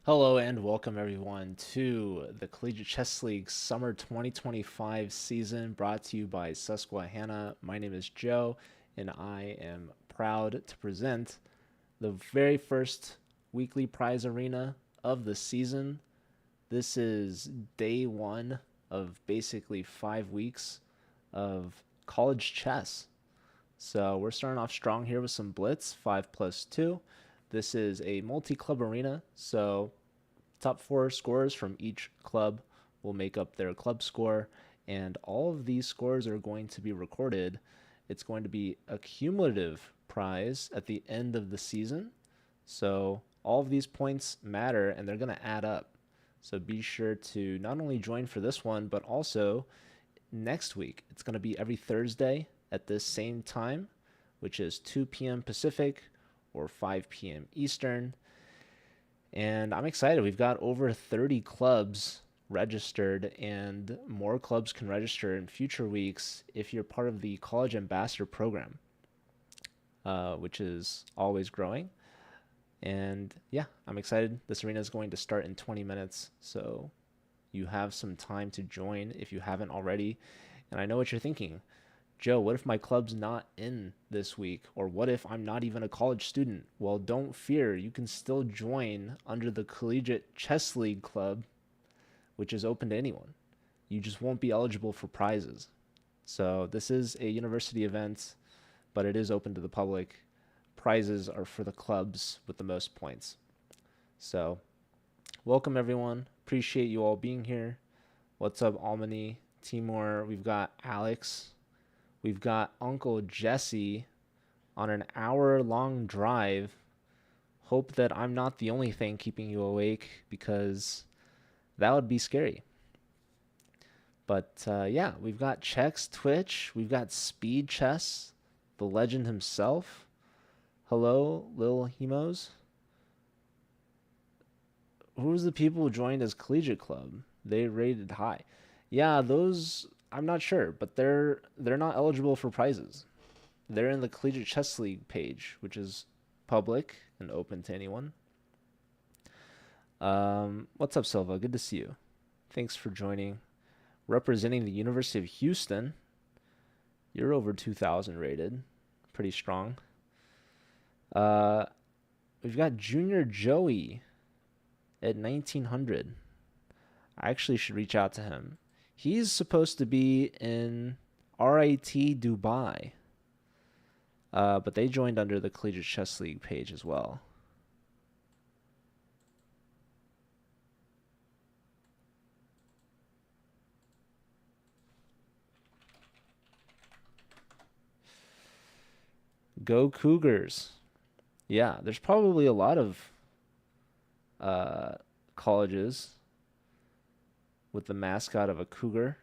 Hello and welcome everyone to the Collegiate Chess League Summer 2025 season brought to you by Susquehanna. My name is Joe and I am proud to present the very first weekly prize arena of the season. This is day one of basically 5 weeks of college chess. So we're starting off strong here with some blitz, 5+2. This is a multi-club arena, so top four scorers from each club will make up their club score, and all of these scores are going to be recorded. It's going to be a cumulative prize at the end of the season, so all of these points matter and they're going to add up. So be sure to not only join for this one, but also next week. It's going to be every Thursday at this same time, which is 2 p.m. Pacific or 5 p.m. Eastern. And I'm excited. We've got over 30 clubs registered, and more clubs can register in future weeks if you're part of the College Ambassador Program, which is always growing. And yeah, I'm excited. This arena is going to start in 20 minutes, so you have some time to join if you haven't already. And I know what you're thinking. Joe, what if my club's not in this week? Or what if I'm not even a college student? Well, don't fear. You can still join under the Collegiate Chess League Club, which is open to anyone. You just won't be eligible for prizes. So this is a university event, but it is open to the public. Prizes are for the clubs with the most points. So welcome, everyone. Appreciate you all being here. What's up, Almany, Timur? We've got Alex. We've got Uncle Jesse on an hour-long drive. Hope that I'm not the only thing keeping you awake, because that would be scary. But yeah, we've got Chex Twitch. We've got Speed Chess, the legend himself. Hello, Lil Hemos. Who's the people who joined as Collegiate Club? They rated high. Yeah, those, I'm not sure, but they're not eligible for prizes. They're in the Collegiate Chess League page, which is public and open to anyone. What's up, Silva? Good to see you. Thanks for joining. Representing the University of Houston. You're over 2,000 rated. Pretty strong. We've got Junior Joey at 1,900. I actually should reach out to him. He's supposed to be in RIT Dubai, but they joined under the Collegiate Chess League page as well. Go Cougars. Yeah, there's probably a lot of colleges with the mascot of a cougar.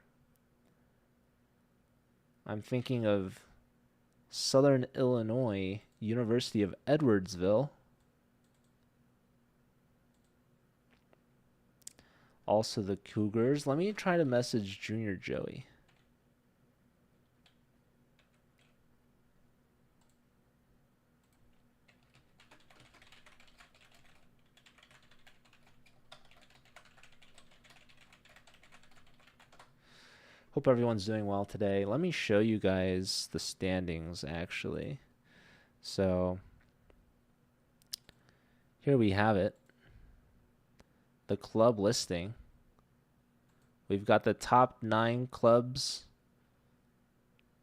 I'm thinking of Southern Illinois University of Edwardsville. Also the Cougars. Let me try to message Junior Joey. Hope everyone's doing well today. Let me show you guys the standings, actually. So here we have it. The club listing. We've got the top 9 clubs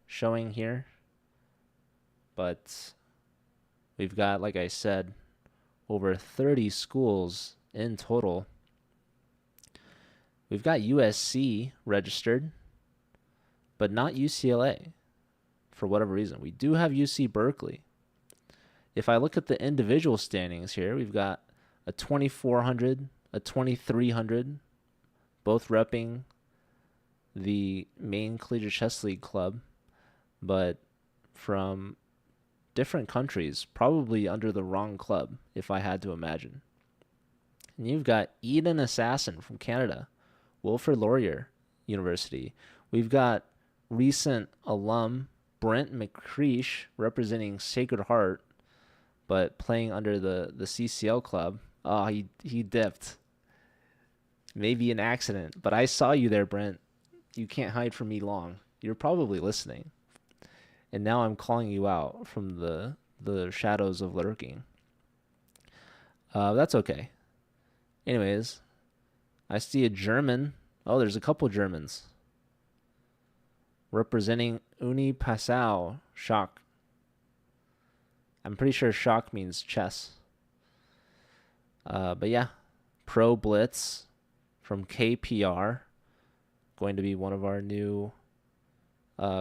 showing here. But we've got, like I said, over 30 schools in total. We've got USC registered, but not UCLA for whatever reason. We do have UC Berkeley. If I look at the individual standings here, we've got a 2,400, a 2,300, both repping the main Collegiate Chess League club, but from different countries, probably under the wrong club, if I had to imagine. And you've got Eden Assassin from Canada, Wilfrid Laurier University. We've got recent alum Brent McCreesh representing Sacred Heart, but playing under the CCL club. Oh, he dipped. Maybe an accident, but I saw you there, Brent. You can't hide from me long. You're probably listening. And now I'm calling you out from the shadows of lurking. That's okay. Anyways, I see a German. Oh, there's a couple Germans representing Uni Passau. Shock. I'm pretty sure shock means chess. But yeah, Pro Blitz from KPR, going to be one of our new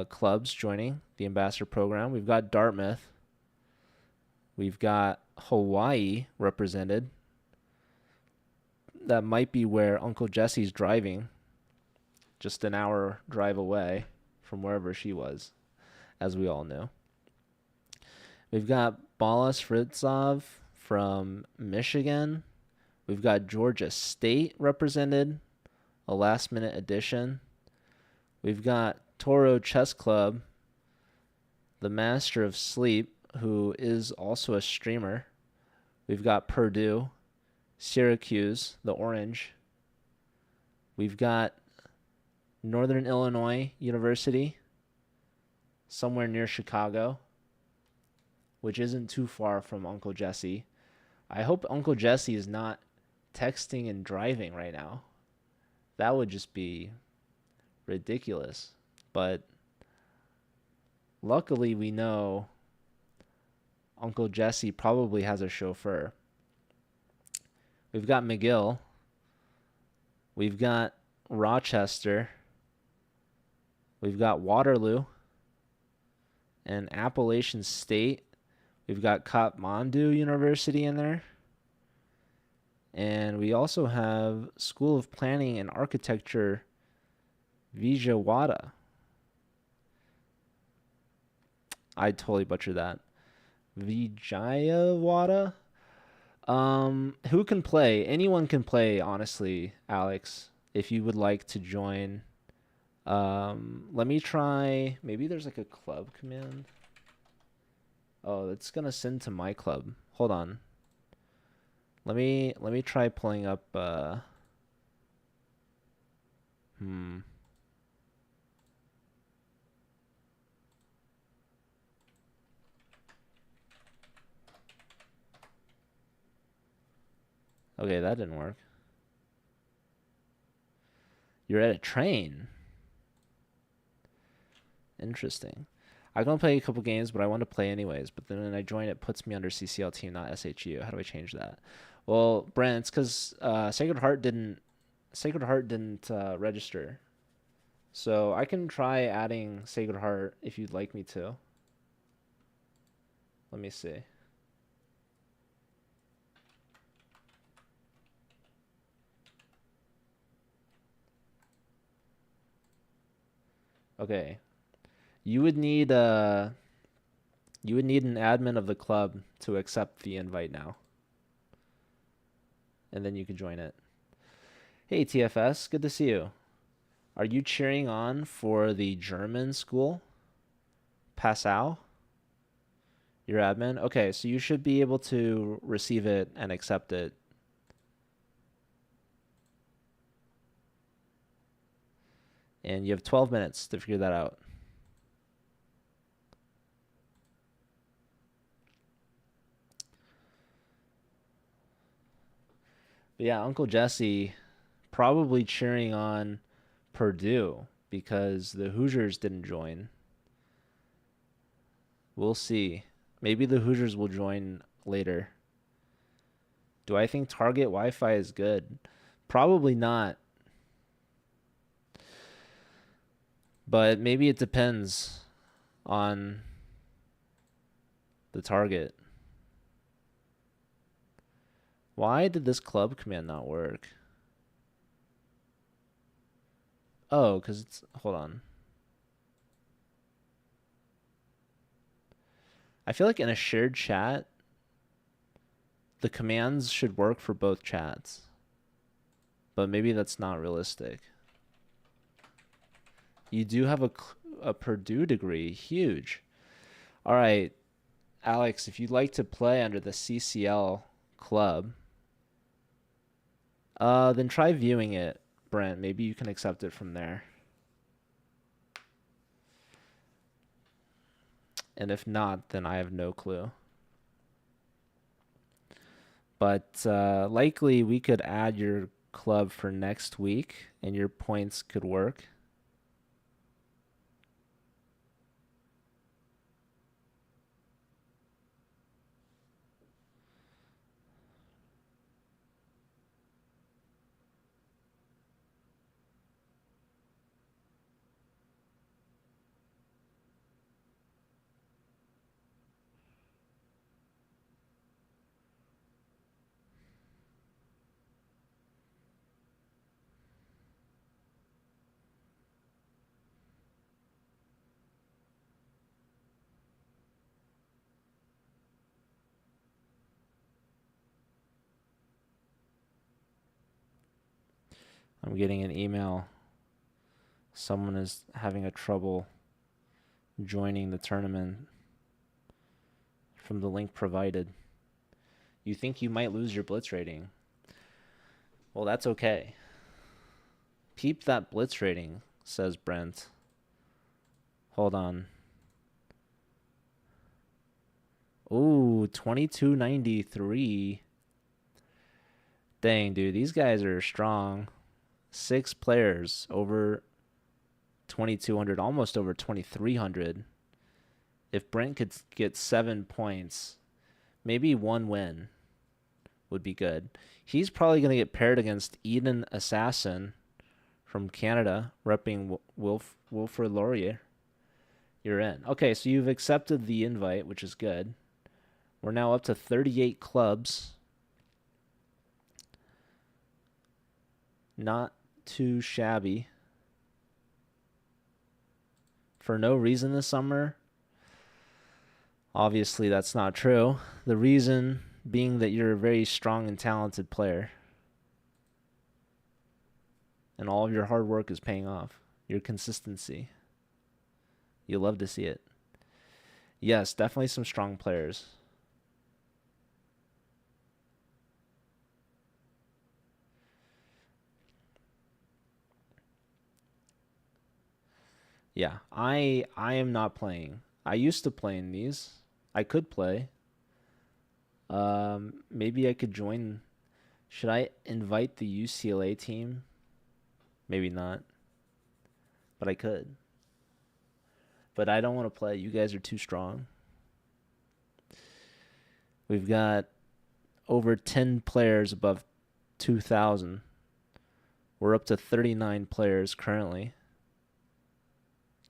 clubs joining the ambassador program. We've got Dartmouth. We've got Hawaii represented. That might be where Uncle Jesse's driving, just an hour drive away from wherever she was, as we all know. We've got Balas Fritzov from Michigan. We've got Georgia State represented, a last-minute addition. We've got Toro Chess Club, the Master of Sleep, who is also a streamer. We've got Purdue, Syracuse, the Orange. We've got Northern Illinois University, somewhere near Chicago, which isn't too far from Uncle Jesse. I hope Uncle Jesse is not texting and driving right now. That would just be ridiculous. But luckily we know Uncle Jesse probably has a chauffeur. We've got McGill. We've got Rochester. We've got Waterloo and Appalachian State. We've got Kathmandu University in there. And we also have School of Planning and Architecture, Vijayawada. I totally butchered that. Vijayawada? Who can play? Anyone can play, honestly, Alex, if you would like to join. Let me try. Maybe there's like a club command. Oh, it's gonna send to my club. Hold on. Let me try pulling up Okay, that didn't work. You're at a train. Interesting. I'm going to play a couple games, but I want to play anyways. But then when I join, it puts me under CCL team, not SHU. How do I change that? Well, Brent, it's because Sacred Heart didn't register. So I can try adding Sacred Heart if you'd like me to. Let me see. Okay. You would need an admin of the club to accept the invite now. And then you can join it. Hey TFS, good to see you. Are you cheering on for the German school? Passau? Your admin? Okay, so you should be able to receive it and accept it. And you have 12 minutes to figure that out. But yeah, Uncle Jesse probably cheering on Purdue because the Hoosiers didn't join. We'll see. Maybe the Hoosiers will join later. Do I think Target Wi-Fi is good? Probably not. But maybe it depends on the target. Why did this club command not work? Oh, because it's... Hold on. I feel like in a shared chat, the commands should work for both chats. But maybe that's not realistic. You do have a Purdue degree. Huge. All right, Alex, if you'd like to play under the CCL club, Then try viewing it, Brent. Maybe you can accept it from there. And if not, then I have no clue. But likely we could add your club for next week and your points could work. I'm getting an email. Someone is having a trouble joining the tournament from the link provided. You think you might lose your blitz rating. Well, that's okay. Peep that blitz rating, says Brent. Hold on. Ooh, 2293. Dang, dude, these guys are strong. 6 players over 2200, almost over 2300. If Brent could get 7 points, maybe 1 win would be good. He's probably going to get paired against Eden Assassin from Canada, repping Wilfred Laurier. You're in. Okay, so you've accepted the invite, which is good. We're now up to 38 clubs. Not too shabby. For no reason this summer, obviously that's not true. The reason being that you're a very strong and talented player. And all of your hard work is paying off. Your consistency. You love to see it. Yes, definitely some strong players. Yeah, I am not playing. I used to play in these. I could play. Maybe I could join. Should I invite the UCLA team? Maybe not. But I could. But I don't want to play. You guys are too strong. We've got over 10 players above 2,000. We're up to 39 players currently.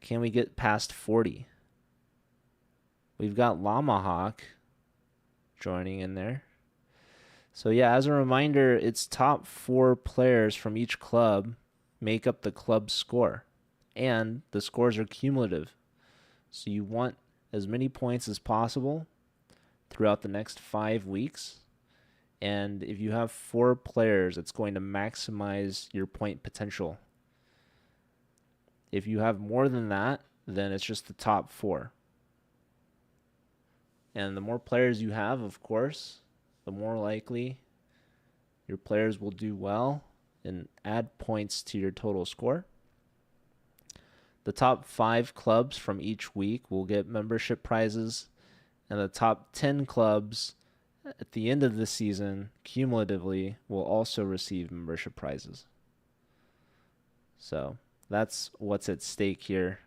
Can we get past 40? We've got Llama Hawk joining in there. So yeah, as a reminder, it's top 4 players from each club make up the club score. And the scores are cumulative. So you want as many points as possible throughout the next 5 weeks. And if you have 4 players, it's going to maximize your point potential. If you have more than that, then it's just the top 4. And the more players you have, of course, the more likely your players will do well and add points to your total score. The top 5 clubs from each week will get membership prizes, and the top 10 clubs at the end of the season, cumulatively, will also receive membership prizes. So that's what's at stake here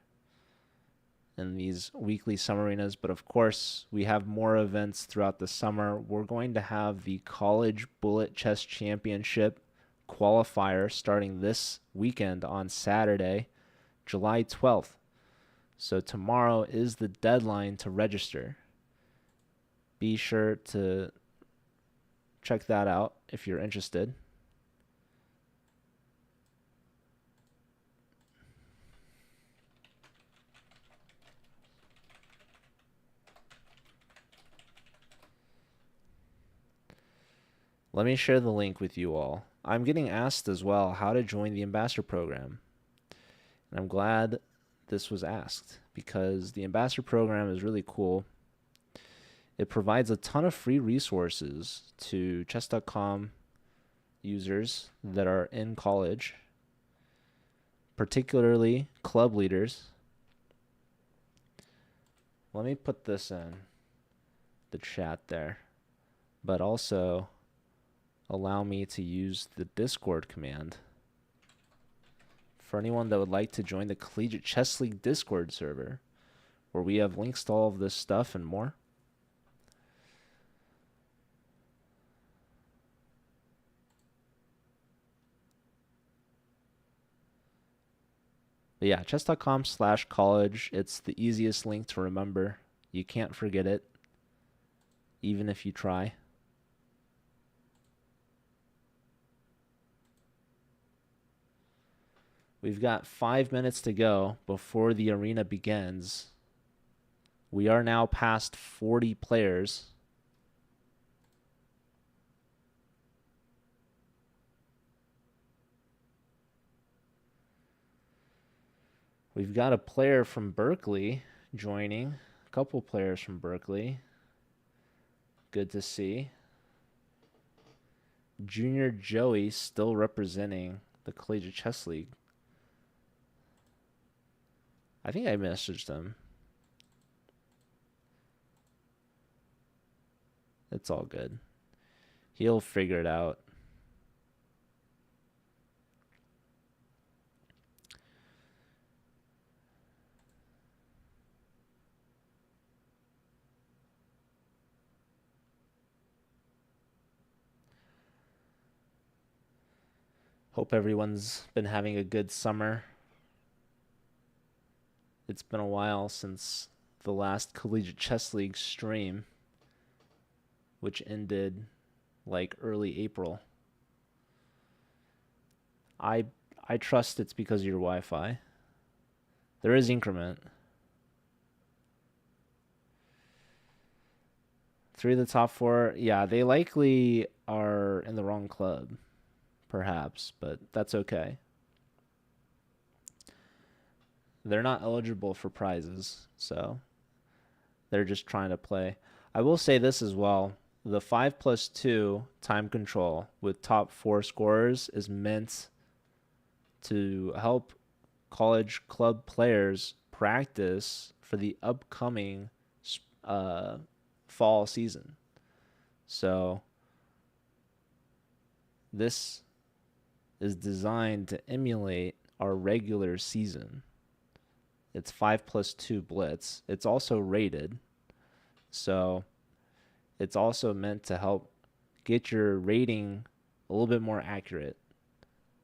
in these weekly summer arenas. But of course, we have more events throughout the summer. We're going to have the College Bullet Chess Championship qualifier starting this weekend on Saturday, July 12th. So tomorrow is the deadline to register. Be sure to check that out if you're interested. Let me share the link with you all. I'm getting asked as well how to join the ambassador program. And I'm glad this was asked because the ambassador program is really cool. It provides a ton of free resources to chess.com users that are in college, particularly club leaders. Let me put this in the chat there, but also allow me to use the Discord command for anyone that would like to join the Collegiate Chess League Discord server, where we have links to all of this stuff and more. But yeah, chess.com/college. It's the easiest link to remember. You can't forget it, even if you try. We've got 5 minutes to go before the arena begins. We are now past 40 players. We've got a player from Berkeley joining, a couple players from Berkeley. Good to see. Junior Joey still representing the Collegiate Chess League. I think I messaged him. It's all good. He'll figure it out. Hope everyone's been having a good summer. It's been a while since the last Collegiate Chess League stream, which ended like early April. I trust it's because of your Wi-Fi. There is increment. 3 of the top 4, yeah, they likely are in the wrong club, perhaps, but that's okay. They're not eligible for prizes, so they're just trying to play. I will say this as well. The 5+2 time control with top 4 scorers is meant to help college club players practice for the upcoming fall season. So this is designed to emulate our regular season. It's 5+2 blitz. It's also rated, so it's also meant to help get your rating a little bit more accurate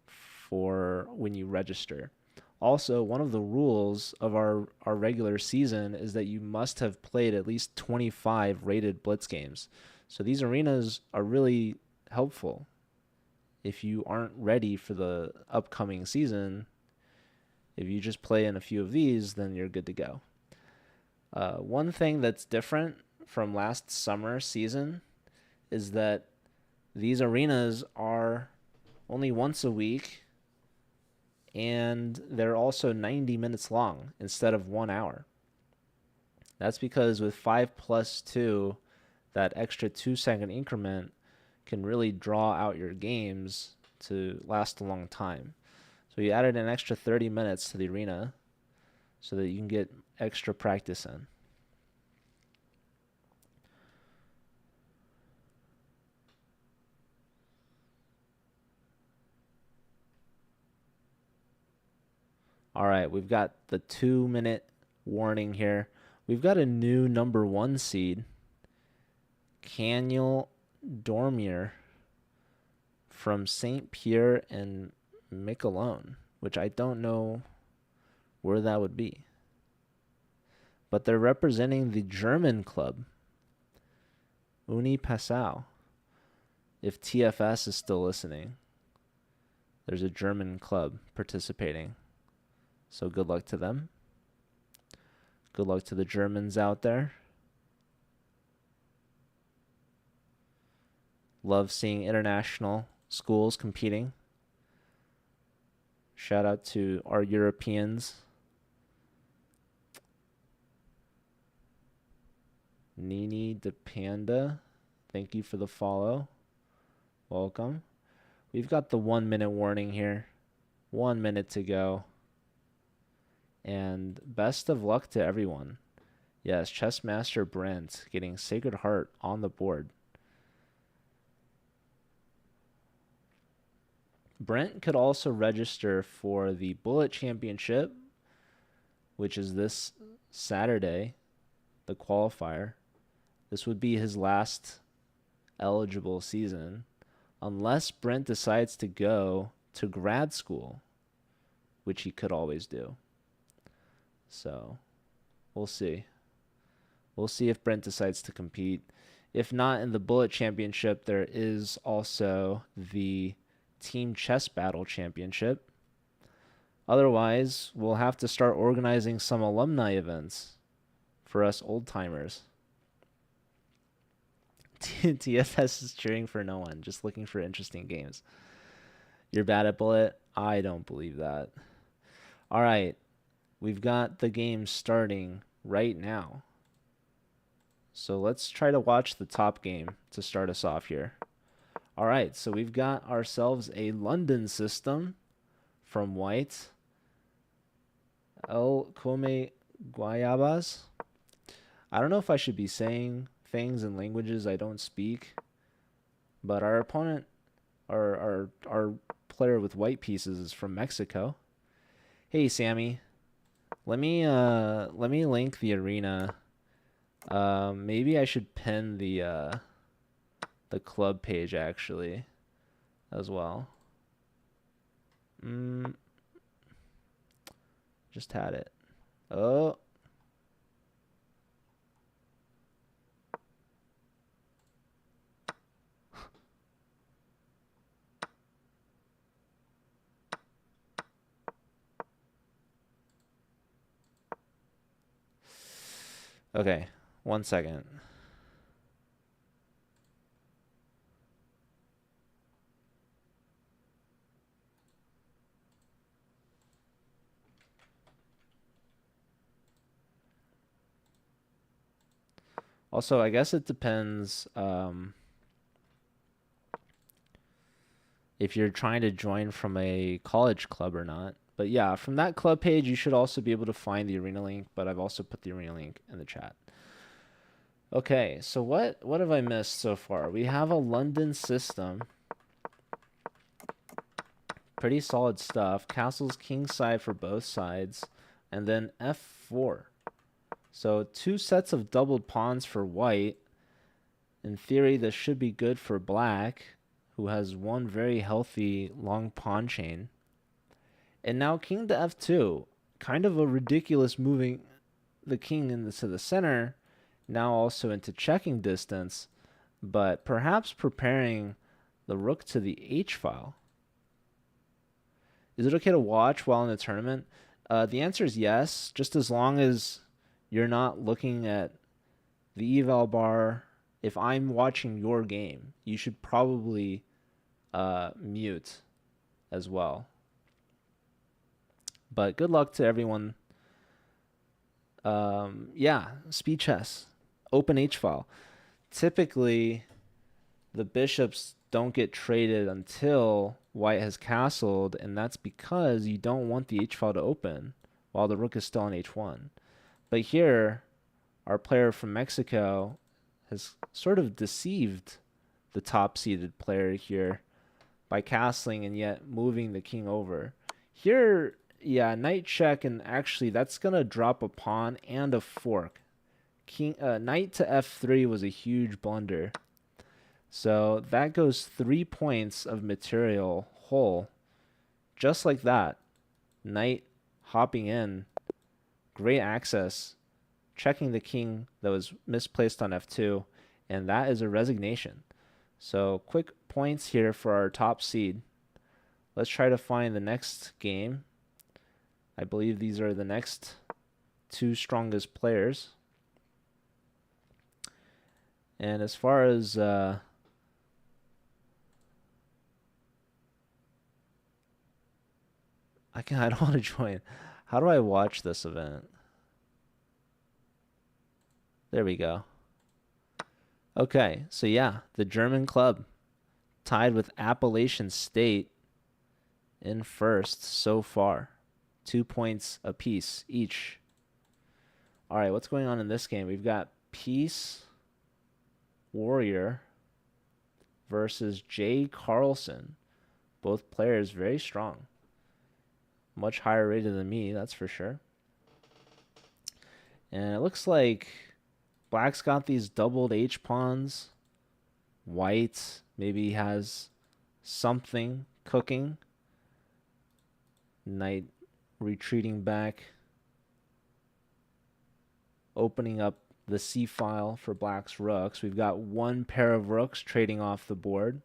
for when you register. Also, one of the rules of our regular season is that you must have played at least 25 rated blitz games. So these arenas are really helpful. If you aren't ready for the upcoming season, if you just play in a few of these, then you're good to go. One thing that's different from last summer season is that these arenas are only once a week, and they're also 90 minutes long instead of 1 hour. That's because with 5+2, that extra 2-second increment can really draw out your games to last a long time. So you added an extra 30 minutes to the arena so that you can get extra practice in. All right, we've got the 2-minute warning here. We've got a new number 1 seed, Caniel Dormier from St. Pierre and Miquelon, which I don't know where that would be. But they're representing the German club, Uni Passau. If TFS is still listening, there's a German club participating. So good luck to them. Good luck to the Germans out there. Love seeing international schools competing. Shout out to our Europeans. Nini de Panda, thank you for the follow. Welcome. We've got the 1 minute warning here. 1 minute to go. And best of luck to everyone. Yes, Chessmaster Brent getting Sacred Heart on the board. Brent could also register for the Bullet Championship, which is this Saturday, the qualifier. This would be his last eligible season, unless Brent decides to go to grad school, which he could always do. So, we'll see. We'll see if Brent decides to compete. If not in the Bullet Championship, there is also the Team Chess Battle Championship. Otherwise, we'll have to start organizing some alumni events for us old timers. TFS is cheering for no one, just looking for interesting games. You're bad at Bullet? I don't believe that. All right, we've got the game starting right now. So let's try to watch the top game to start us off here. All right, so we've got ourselves a London system from White. El Come Guayabas. I don't know if I should be saying things in languages I don't speak, but our opponent, our player with white pieces, is from Mexico. Hey Sammy, let me link the arena. Maybe I should pin the club page actually as well. Just had it. Oh. Okay, 1 second. Also, I guess it depends if you're trying to join from a college club or not. But yeah, from that club page, you should also be able to find the arena link, but I've also put the arena link in the chat. Okay, so what have I missed so far? We have a London system. Pretty solid stuff. Castles kingside for both sides. And then f4. So 2 sets of doubled pawns for white. In theory, this should be good for black, who has one very healthy long pawn chain. And now king to f2. Kind of a ridiculous moving the king into the center. Now also into checking distance. But perhaps preparing the rook to the h-file. Is it okay to watch while in the tournament? The answer is yes, just as long as you're not looking at the eval bar. If I'm watching your game, you should probably mute as well. But good luck to everyone. Yeah, speed chess, open h-file. Typically, the bishops don't get traded until white has castled, and that's because you don't want the h-file to open while the rook is still on h1. But here, our player from Mexico has sort of deceived the top-seeded player here by castling and yet moving the king over. Here, yeah, knight check, and actually that's going to drop a pawn and a fork. Knight to f3 was a huge blunder. So that goes 3 points of material whole. Just like that. Knight hopping in. Great access. Checking the king that was misplaced on f2. And that is a resignation. So quick points here for our top seed. Let's try to find the next game. I believe these are the next 2 strongest players. And as far as I don't want to join. How do I watch this event? There we go. Okay, so yeah, the German club tied with Appalachian State in first so far. 2 points apiece each. All right, what's going on in this game? We've got Peace Warrior versus Jay Carlson. Both players very strong. Much higher rated than me, that's for sure. And it looks like Black's got these doubled H pawns. White maybe has something cooking. Knight retreating back. Opening up the C file for Black's rooks. We've got one pair of rooks trading off the board.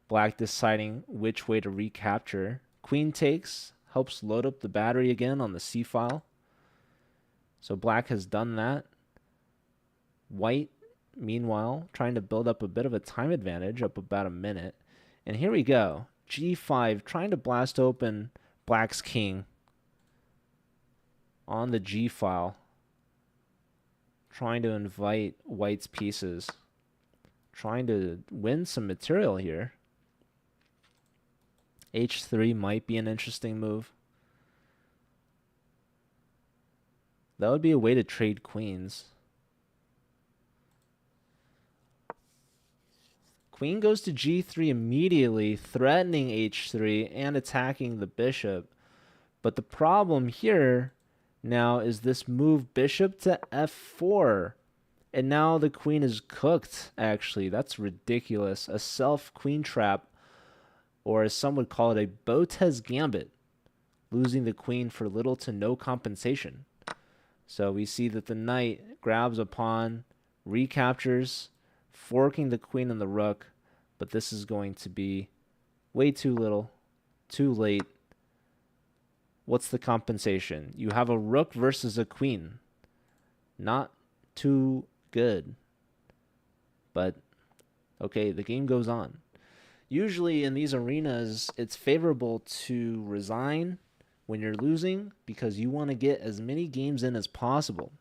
Black deciding which way to recapture. Queen takes, helps load up the battery again on the C file. So Black has done that. White, meanwhile, trying to build up a bit of a time advantage, up about a minute. And here we go. G5, trying to blast open Black's king on the G file. Trying to invite White's pieces. Trying to win some material here. H3 might be an interesting move. That would be a way to trade queens. Queen goes to G3 immediately, threatening H3 and attacking the bishop. But the problem here now is this move bishop to F4. And now the queen is cooked, actually. That's ridiculous. A self-queen trap, or as some would call it, a Botez gambit. Losing the queen for little to no compensation. So we see that the knight grabs a pawn, recaptures, forking the queen and the rook, but this is going to be way too little, too late. What's the compensation? You have a rook versus a queen. Not too good. But, okay, the game goes on. Usually in these arenas, it's favorable to resign when you're losing because you want to get as many games in as possible.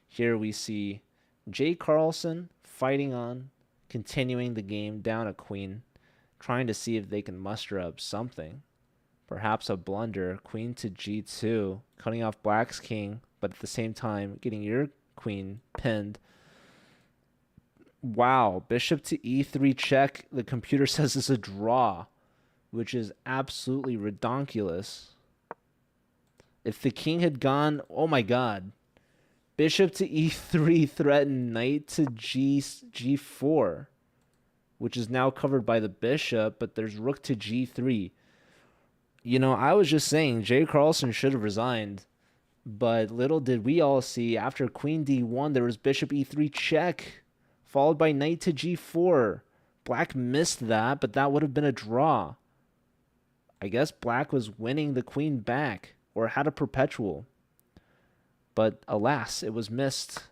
Here we see Jay Carlson fighting on, continuing the game down a queen, trying to see if they can muster up something. Perhaps a blunder, queen to G2, cutting off Black's king, but at the same time getting your queen pinned. Wow, bishop to E3 check. The computer says it's a draw, which is absolutely redonkulous. If the king had gone, oh my god. Bishop to E3 threatened knight to G4, which is now covered by the bishop, but there's rook to G3. You know, I was just saying Jay Carlson should have resigned, but little did we all see after queen D1 there was bishop E3 check, followed by knight to G4. Black missed that, but that would have been a draw. I guess Black was winning the queen back, or had a perpetual. But alas, it was missed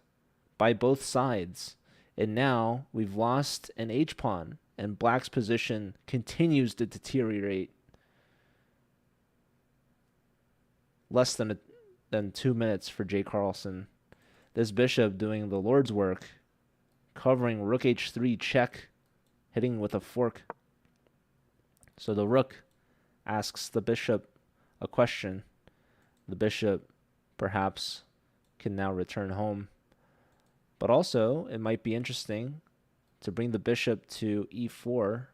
by both sides. And now we've lost an H-pawn, and Black's position continues to deteriorate. Less than 2 minutes for Jay Carlson. This bishop doing the Lord's work, covering rook H3 check, hitting with a fork. So the rook asks the bishop a question. The bishop perhaps can now return home. But also, it might be interesting to bring the bishop to E4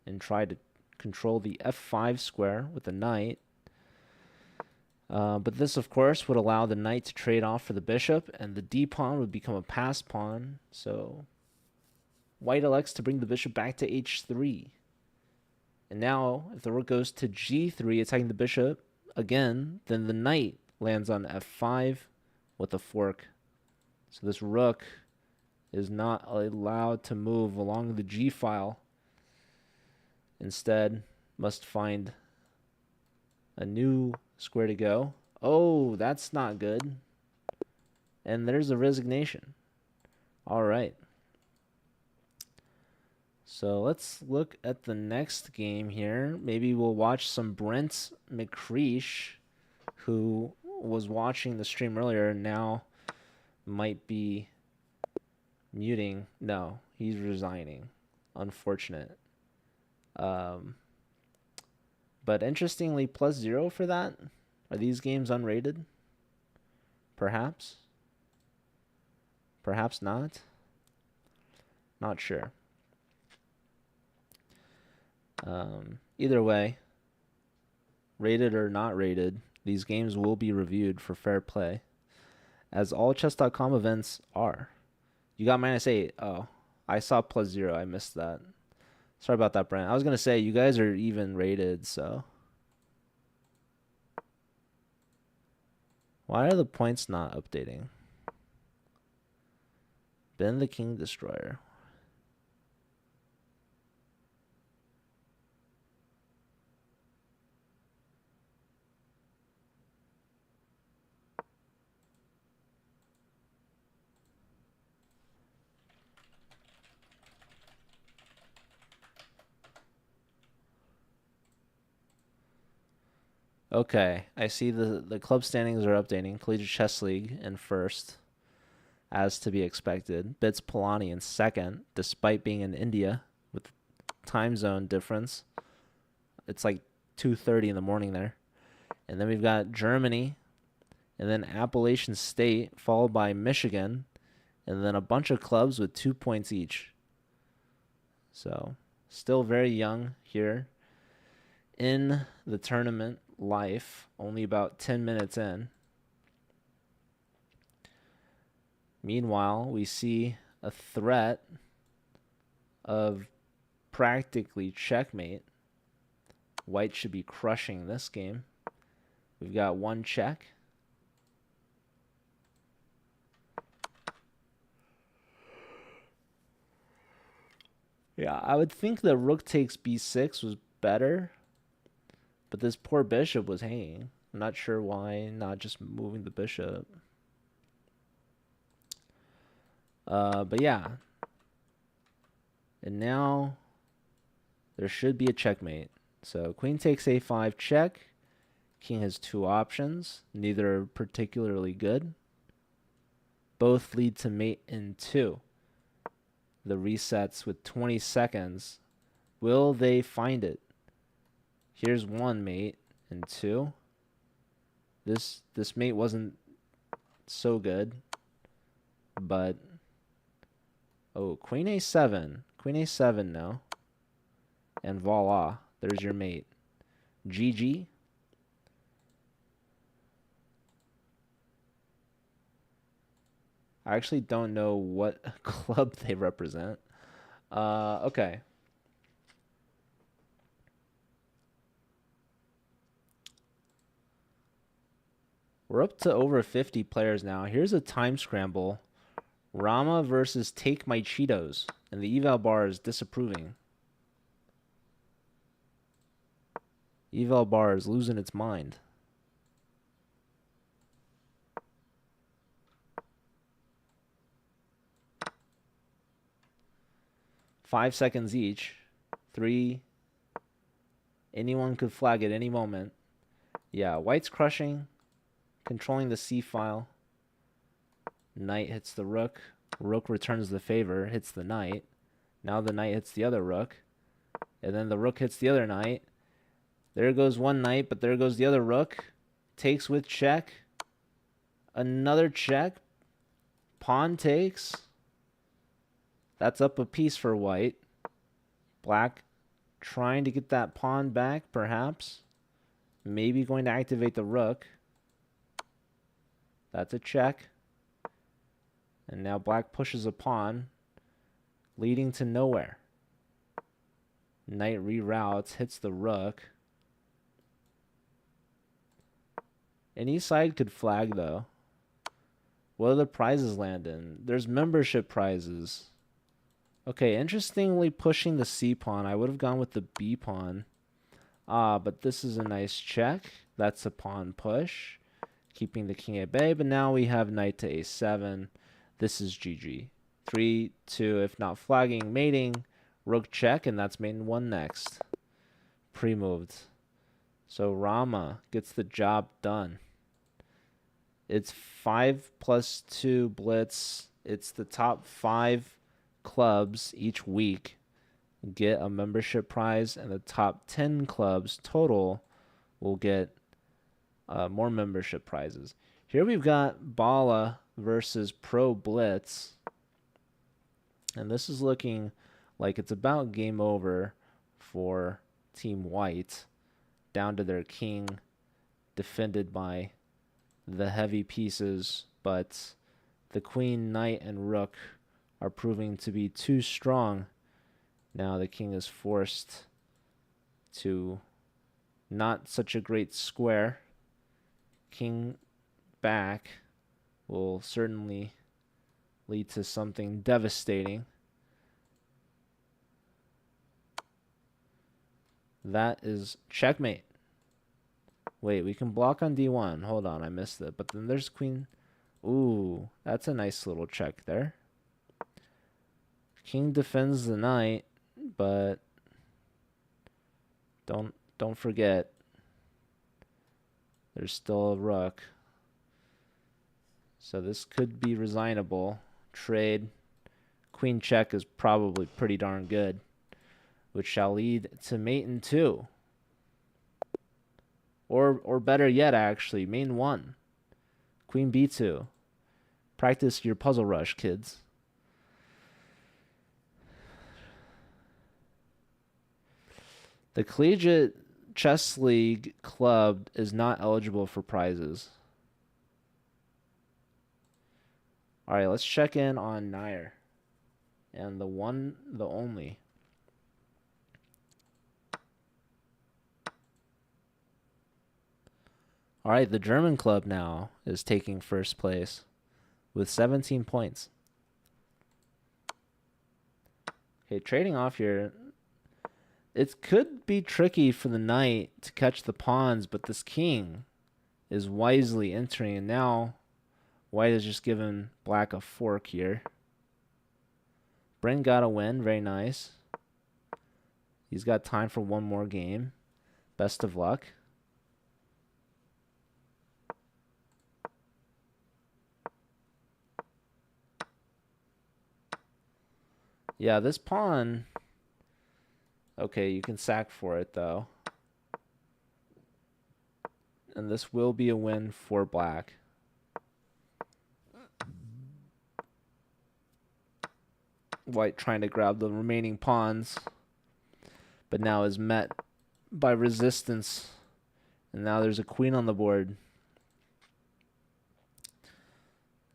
and try to control the F5 square with the knight. But this, of course, would allow the knight to trade off for the bishop, and the d-pawn would become a pass pawn. So white elects to bring the bishop back to H3. And now, if the rook goes to G3, attacking the bishop again, then the knight lands on F5 with a fork. So this rook is not allowed to move along the G file. Instead, must find a new square to go. Oh, that's not good. And there's a resignation. All right. So let's look at the next game here. Maybe we'll watch some Brent McCreesh, who was watching the stream earlier and now might be muting. No, he's resigning. Unfortunate. Um, but interestingly, +0 for that. Are these games unrated? Perhaps. Perhaps not. Not sure. Either way, rated or not rated, these games will be reviewed for fair play, as all chess.com events are. You got -8. Oh, I saw +0. I missed that. Sorry about that, Brent. I was going to say, you guys are even rated, so. Why are the points not updating? Ben the King Destroyer. Okay, I see the club standings are updating. Collegiate Chess League in first, as to be expected. Bits Polani in second, despite being in India with time zone difference. It's like 2:30 in the morning there. And then we've got Germany, and then Appalachian State, followed by Michigan, and then a bunch of clubs with 2 points each. So, still very young here in the tournament life, only about 10 minutes in. Meanwhile, we see a threat of practically checkmate. White should be crushing this game. We've got one check. Yeah, I would think the rook takes b6 was better, but this poor bishop was hanging. I'm not sure why not just moving the bishop. But yeah. And now there should be a checkmate. So queen takes a5 check. King has two options. Neither are particularly good. Both lead to mate in 2. The resets with 20 seconds. Will they find it? Here's one mate in 2. This mate wasn't so good, but queen a7. Queen a7 now. And voila, there's your mate. GG. I actually don't know what club they represent. Okay. We're up to over 50 players now. Here's a time scramble. Rama versus Take My Cheetos. And the eval bar is disapproving. Eval bar is losing its mind. Five seconds each. 3. Anyone could flag at any moment. Yeah, white's crushing. Controlling the c file. Knight hits the rook. Rook returns the favor, hits the knight. Now the knight hits the other rook. And then the rook hits the other knight. There goes one knight, but there goes the other rook. Takes with check. Another check. Pawn takes. That's up a piece for white. Black trying to get that pawn back, perhaps. Maybe going to activate the rook. That's a check. And now black pushes a pawn, leading to nowhere. Knight reroutes, hits the rook. Any side could flag, though. What do the prizes land in? There's membership prizes. Okay, interestingly pushing the c pawn. I would have gone with the b pawn. But this is a nice check. That's a pawn push. Keeping the king at bay. But now we have knight to a7. This is GG. 3-2, if not flagging, mating. Rook check, and that's mate in 1 next. Pre-moved. So Rama gets the job done. It's 5+2 blitz. It's the top 5 clubs each week get a membership prize, and the top 10 clubs total will get more membership prizes. Here we've got Bala versus Pro Blitz, and this is looking like it's about game over for Team White, down to their king, defended by the heavy pieces, but the queen, knight, and rook are proving to be too strong. Now the king is forced to not such a great square. King back will certainly lead to something devastating. That is checkmate. Wait, we can block on d1. Hold on, I missed it. But then there's queen. Ooh, that's a nice little check there. King defends the knight, but don't forget there's still a rook. So this could be resignable. Trade. Queen check is probably pretty darn good, which shall lead to mate in 2. Or better yet, actually, main 1. Queen b2. Practice your puzzle rush, kids. The Collegiate Chess League club is not eligible for prizes. All right, let's check in on Nair. And the one, the only. All right, the German club now is taking first place with 17 points. Okay, trading off here. It could be tricky for the knight to catch the pawns, but this king is wisely entering, and now white has just given black a fork here. Bryn got a win. Very nice. He's got time for one more game. Best of luck. Yeah, this pawn... Okay, you can sack for it, though. And this will be a win for black. White trying to grab the remaining pawns, but now is met by resistance. And now there's a queen on the board.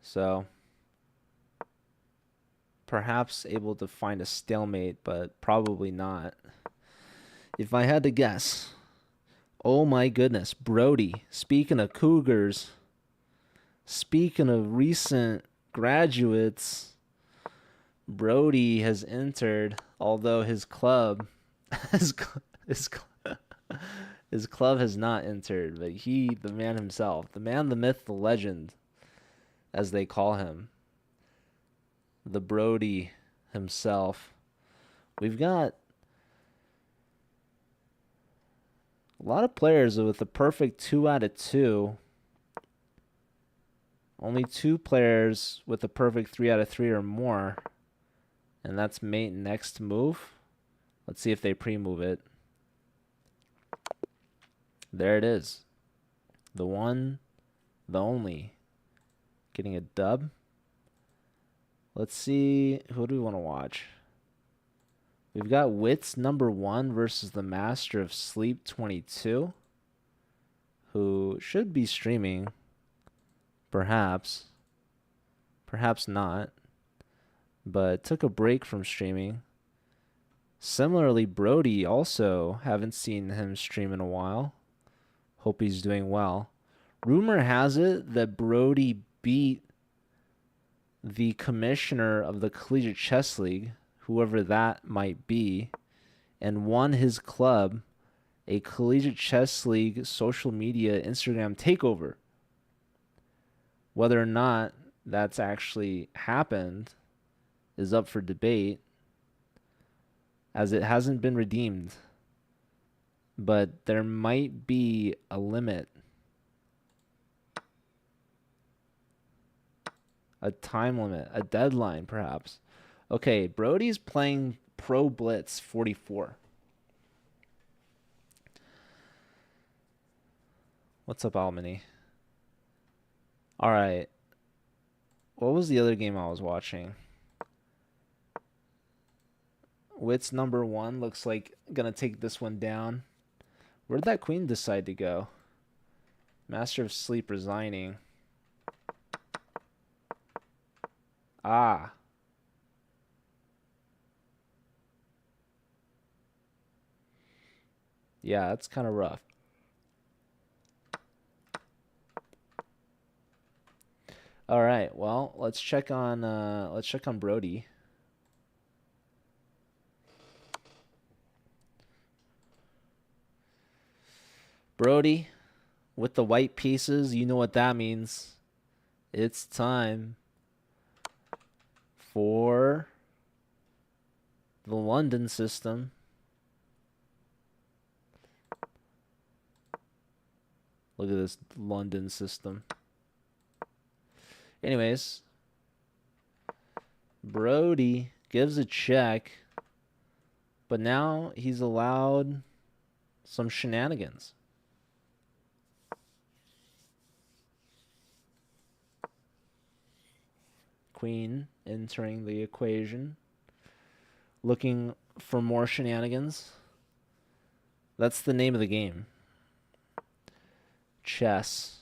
So perhaps able to find a stalemate, but probably not. If I had to guess, oh my goodness, Brody, speaking of Cougars, speaking of recent graduates, Brody has entered, although his club, his club has not entered, but he, the man himself, the man, the myth, the legend, as they call him, the Brody himself. We've got a lot of players with a perfect 2 out of 2. Only 2 players with a perfect 3 out of 3 or more. And that's mate next move. Let's see if they pre-move it. There it is. The one, the only. Getting a dub. Let's see, who do we want to watch? We've got Wits number 1 versus the Master of Sleep 22, who should be streaming. Perhaps. Perhaps not. But took a break from streaming. Similarly, Brody also haven't seen him stream in a while. Hope he's doing well. Rumor has it that Brody beat the commissioner of the Collegiate Chess League, whoever that might be, and won his club a Collegiate Chess League social media Instagram takeover. Whether or not that's actually happened is up for debate, as it hasn't been redeemed. But there might be a limit, a time limit, a deadline perhaps. Okay, Brody's playing Pro Blitz 44. What's up, Almany? All right. What was the other game I was watching? Wits number 1 looks like gonna take this one down. Where did that queen decide to go? Master of Sleep resigning. Ah. Yeah, that's kind of rough. All right, well, let's check on Brody. Brody, with the white pieces, you know what that means. It's time for the London system. Look at this London system. Anyways, Brody gives a check, but now he's allowed some shenanigans. Queen entering the equation, looking for more shenanigans. That's the name of the game. Chess.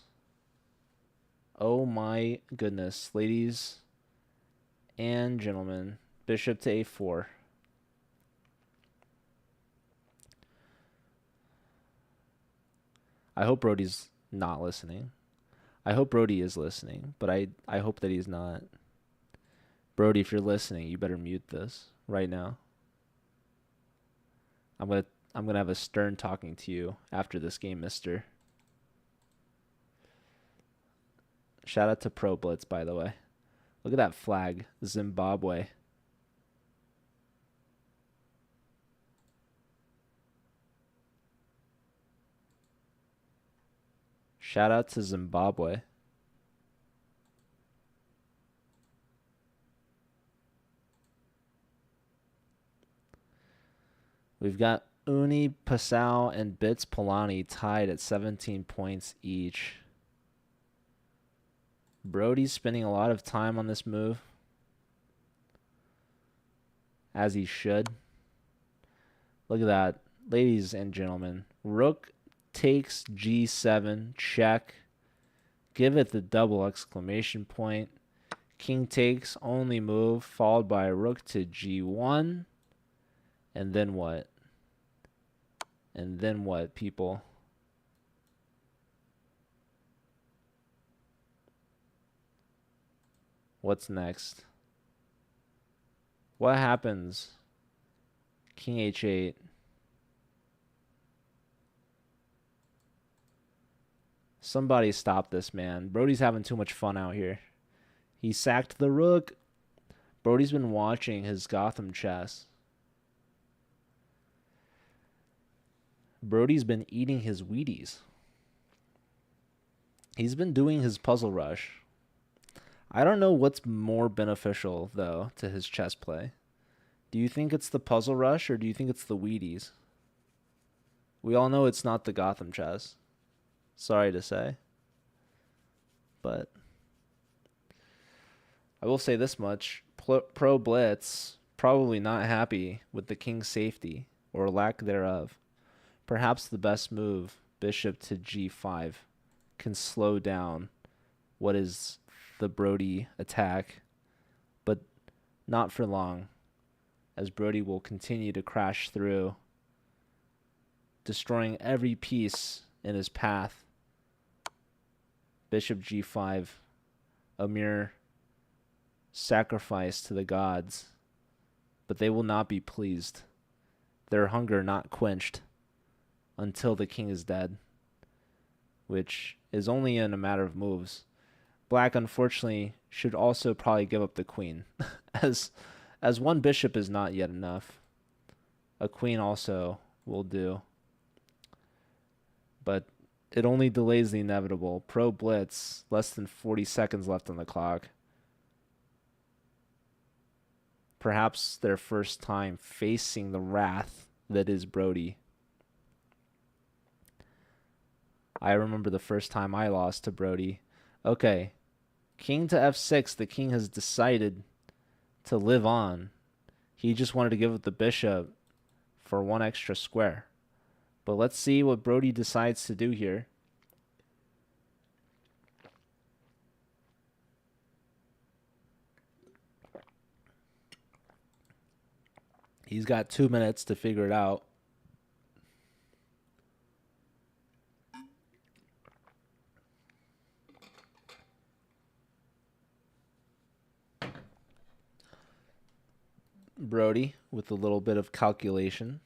Oh my goodness, ladies and gentlemen. Bishop to a4. I hope Brody's not listening. I hope Brody is listening, but I hope that he's not. Brody, if you're listening, you better mute this right now. I'm gonna have a stern talking to you after this game, mister. Shout out to Pro Blitz, by the way. Look at that flag, Zimbabwe. Shout out to Zimbabwe. We've got Uni Pasau and Bits Polani tied at 17 points each. Brody's spending a lot of time on this move, as he should. Look at that. Ladies and gentlemen, Rook takes G7, check. Give it the double exclamation point. King takes, only move, followed by Rook to G1. And then what? And then what, people? What's next? What happens? King H8. Somebody stop this, man. Brody's having too much fun out here. He sacked the rook. Brody's been watching his Gotham chess. Brody's been eating his Wheaties. He's been doing his puzzle rush. I don't know what's more beneficial, though, to his chess play. Do you think it's the puzzle rush, or do you think it's the Wheaties? We all know it's not the Gotham chess. Sorry to say. But I will say this much. Pro Blitz probably not happy with the king's safety, or lack thereof. Perhaps the best move, bishop to g5, can slow down what is the Brody attack, but not for long, as Brody will continue to crash through, destroying every piece in his path. Bishop g5, a mere sacrifice to the gods, but they will not be pleased. Their hunger not quenched until the king is dead, which is only in a matter of moves. Black, unfortunately, should also probably give up the queen, as one bishop is not yet enough. A queen also will do, but it only delays the inevitable. Pro Blitz, less than 40 seconds left on the clock. Perhaps their first time facing the wrath that is Brody. I remember the first time I lost to Brody. Okay, king to f6. The king has decided to live on. He just wanted to give up the bishop for one extra square. But let's see what Brody decides to do here. He's got 2 minutes to figure it out. Brody with a little bit of calculation.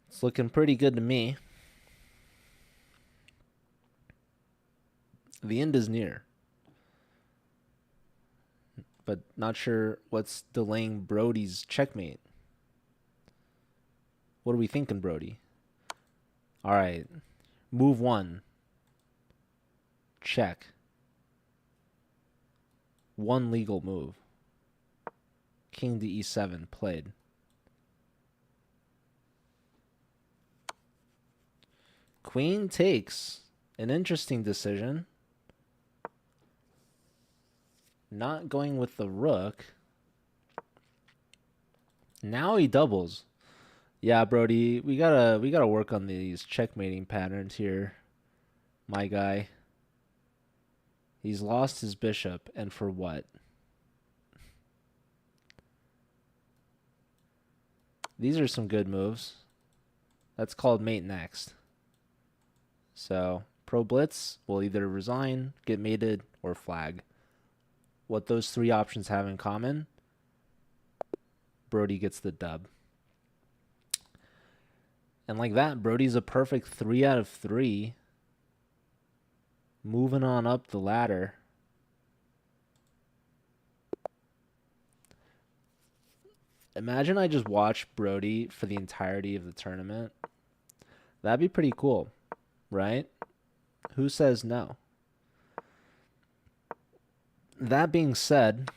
It's looking pretty good to me. The end is near. But not sure what's delaying Brody's checkmate. What are we thinking, Brody? All right. Move 1. Check. One legal move. King to e7 played. Queen takes. An interesting decision. Not going with the rook. Now he doubles. Yeah, Brody, we gotta work on these checkmating patterns here, my guy. He's lost his bishop, and for what? These are some good moves. That's called mate next. So, pro blitz will either resign, get mated, or flag. What those 3 options have in common, Brody gets the dub. And like that, Brody's a perfect 3 out of 3. Moving on up the ladder. Imagine I just watched Brody for the entirety of the tournament. That'd be pretty cool, right? Who says no? That being said,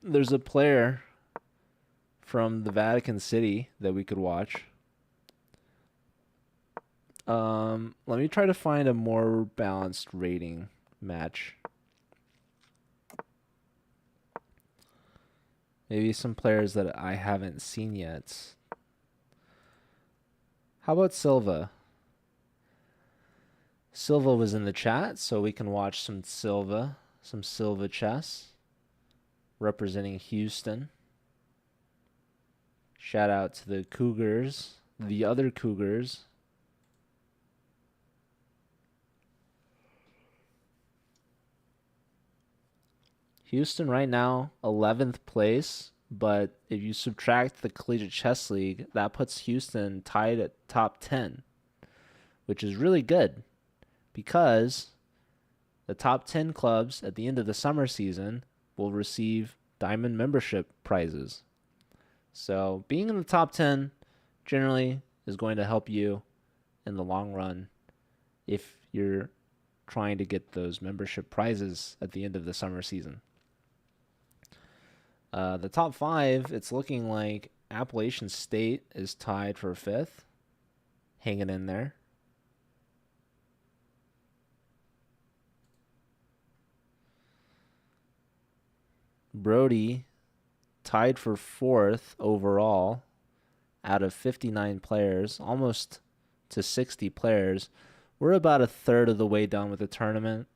there's a player from the Vatican City that we could watch. Let me try to find a more balanced rating match. Maybe some players that I haven't seen yet. How about Silva? Silva was in the chat, so we can watch some Silva chess representing Houston. Shout out to the Cougars, the other Cougars. Houston right now, 11th place, but if you subtract the Collegiate Chess League, that puts Houston tied at top 10, which is really good because the top 10 clubs at the end of the summer season will receive diamond membership prizes. So being in the top 10 generally is going to help you in the long run if you're trying to get those membership prizes at the end of the summer season. The top 5, it's looking like Appalachian State is tied for 5th, hanging in there. Brody tied for 4th overall out of 59 players, almost to 60 players. We're about a third of the way done with the tournament.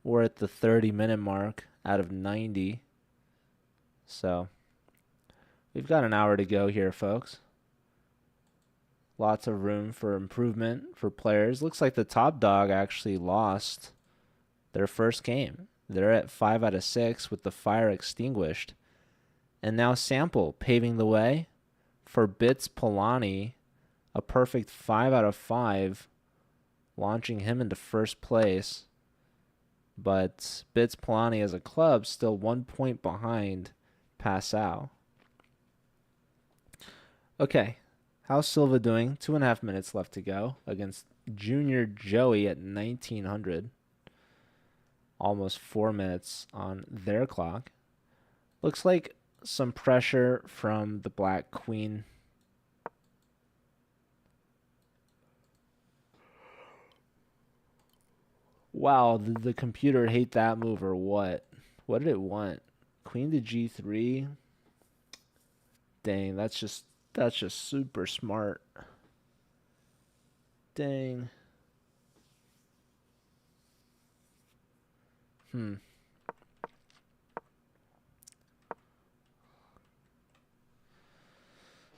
We're at the 30-minute mark out of 90. So we've got an hour to go here, folks. Lots of room for improvement for players. Looks like the top dog actually lost their first game. They're at 5 out of 6 with the fire extinguished. And now Sample paving the way for Bits Polani, a perfect 5 out of 5, launching him into first place. But Bits Polani as a club still 1 point behind Passau. Okay, how's Silva doing? 2.5 minutes left to go against Junior Joey at 1900. Almost 4 minutes on their clock. Looks like some pressure from the black queen. Wow, did the computer hate that move or what? What did it want? Queen to g3? Dang, that's just super smart. Dang.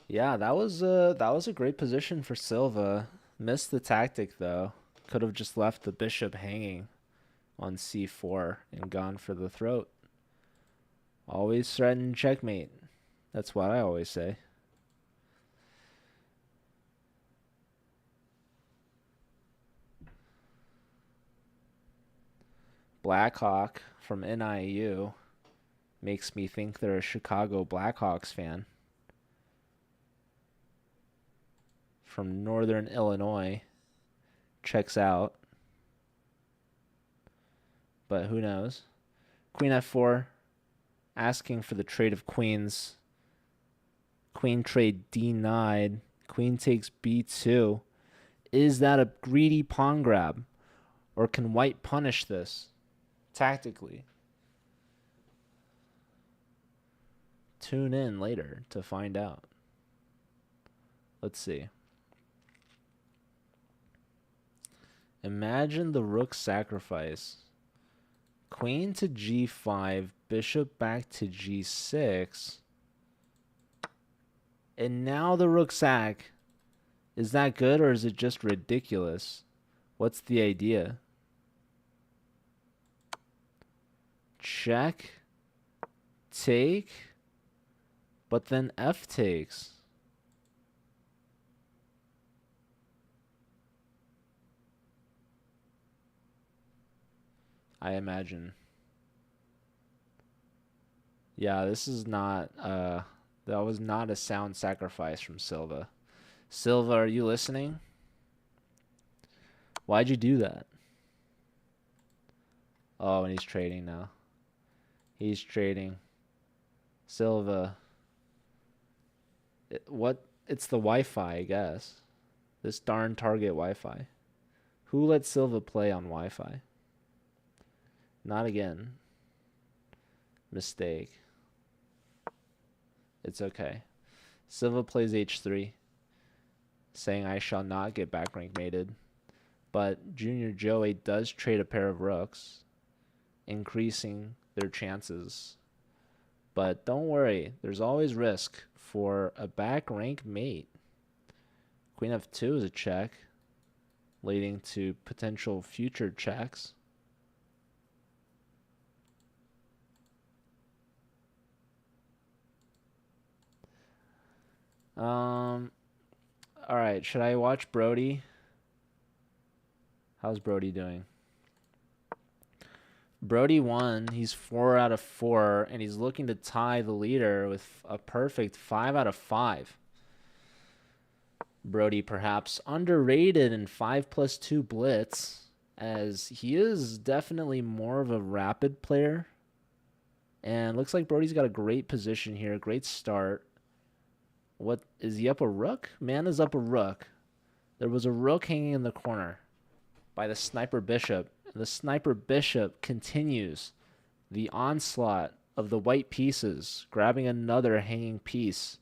Yeah, that was a great position for Silva. Missed the tactic though. Could have just left the bishop hanging on c4 and gone for the throat. Always threaten checkmate. That's what I always say. Blackhawk from NIU makes me think they're a Chicago Blackhawks fan. From Northern Illinois. Checks out. But who knows? Queen f4. Asking for the trade of queens. Queen trade denied. Queen takes b2. Is that a greedy pawn grab? Or can white punish this tactically? Tune in later to find out. Let's see. Imagine the rook sacrifice. Queen to g5, bishop back to g6. And now the rook sack. Is that good or is it just ridiculous? What's the idea? Check. Take. But then f takes. I imagine. Yeah, this is not that was not a sound sacrifice from Silva. Silva, are you listening? Why'd you do that? Oh, and he's trading now. He's trading. Silva. It's the Wi-Fi, I guess. This darn Target Wi-Fi. Who let Silva play on Wi-Fi? Not again. Mistake. It's okay. Silva plays h3, saying I shall not get back rank mated. But Junior Joey does trade a pair of rooks, increasing their chances. But don't worry, there's always risk for a back rank mate. Queen f2 is a check, leading to potential future checks. All right, should I watch Brody? How's Brody doing? Brody won. He's 4 out of 4, and he's looking to tie the leader with a perfect 5 out of 5. Brody perhaps underrated in 5+2 blitz, as he is definitely more of a rapid player. And looks like Brody's got a great position here, great start. What is he up a rook? Man is up a rook. There was a rook hanging in the corner by the sniper bishop. And the sniper bishop continues the onslaught of the white pieces, grabbing another hanging piece.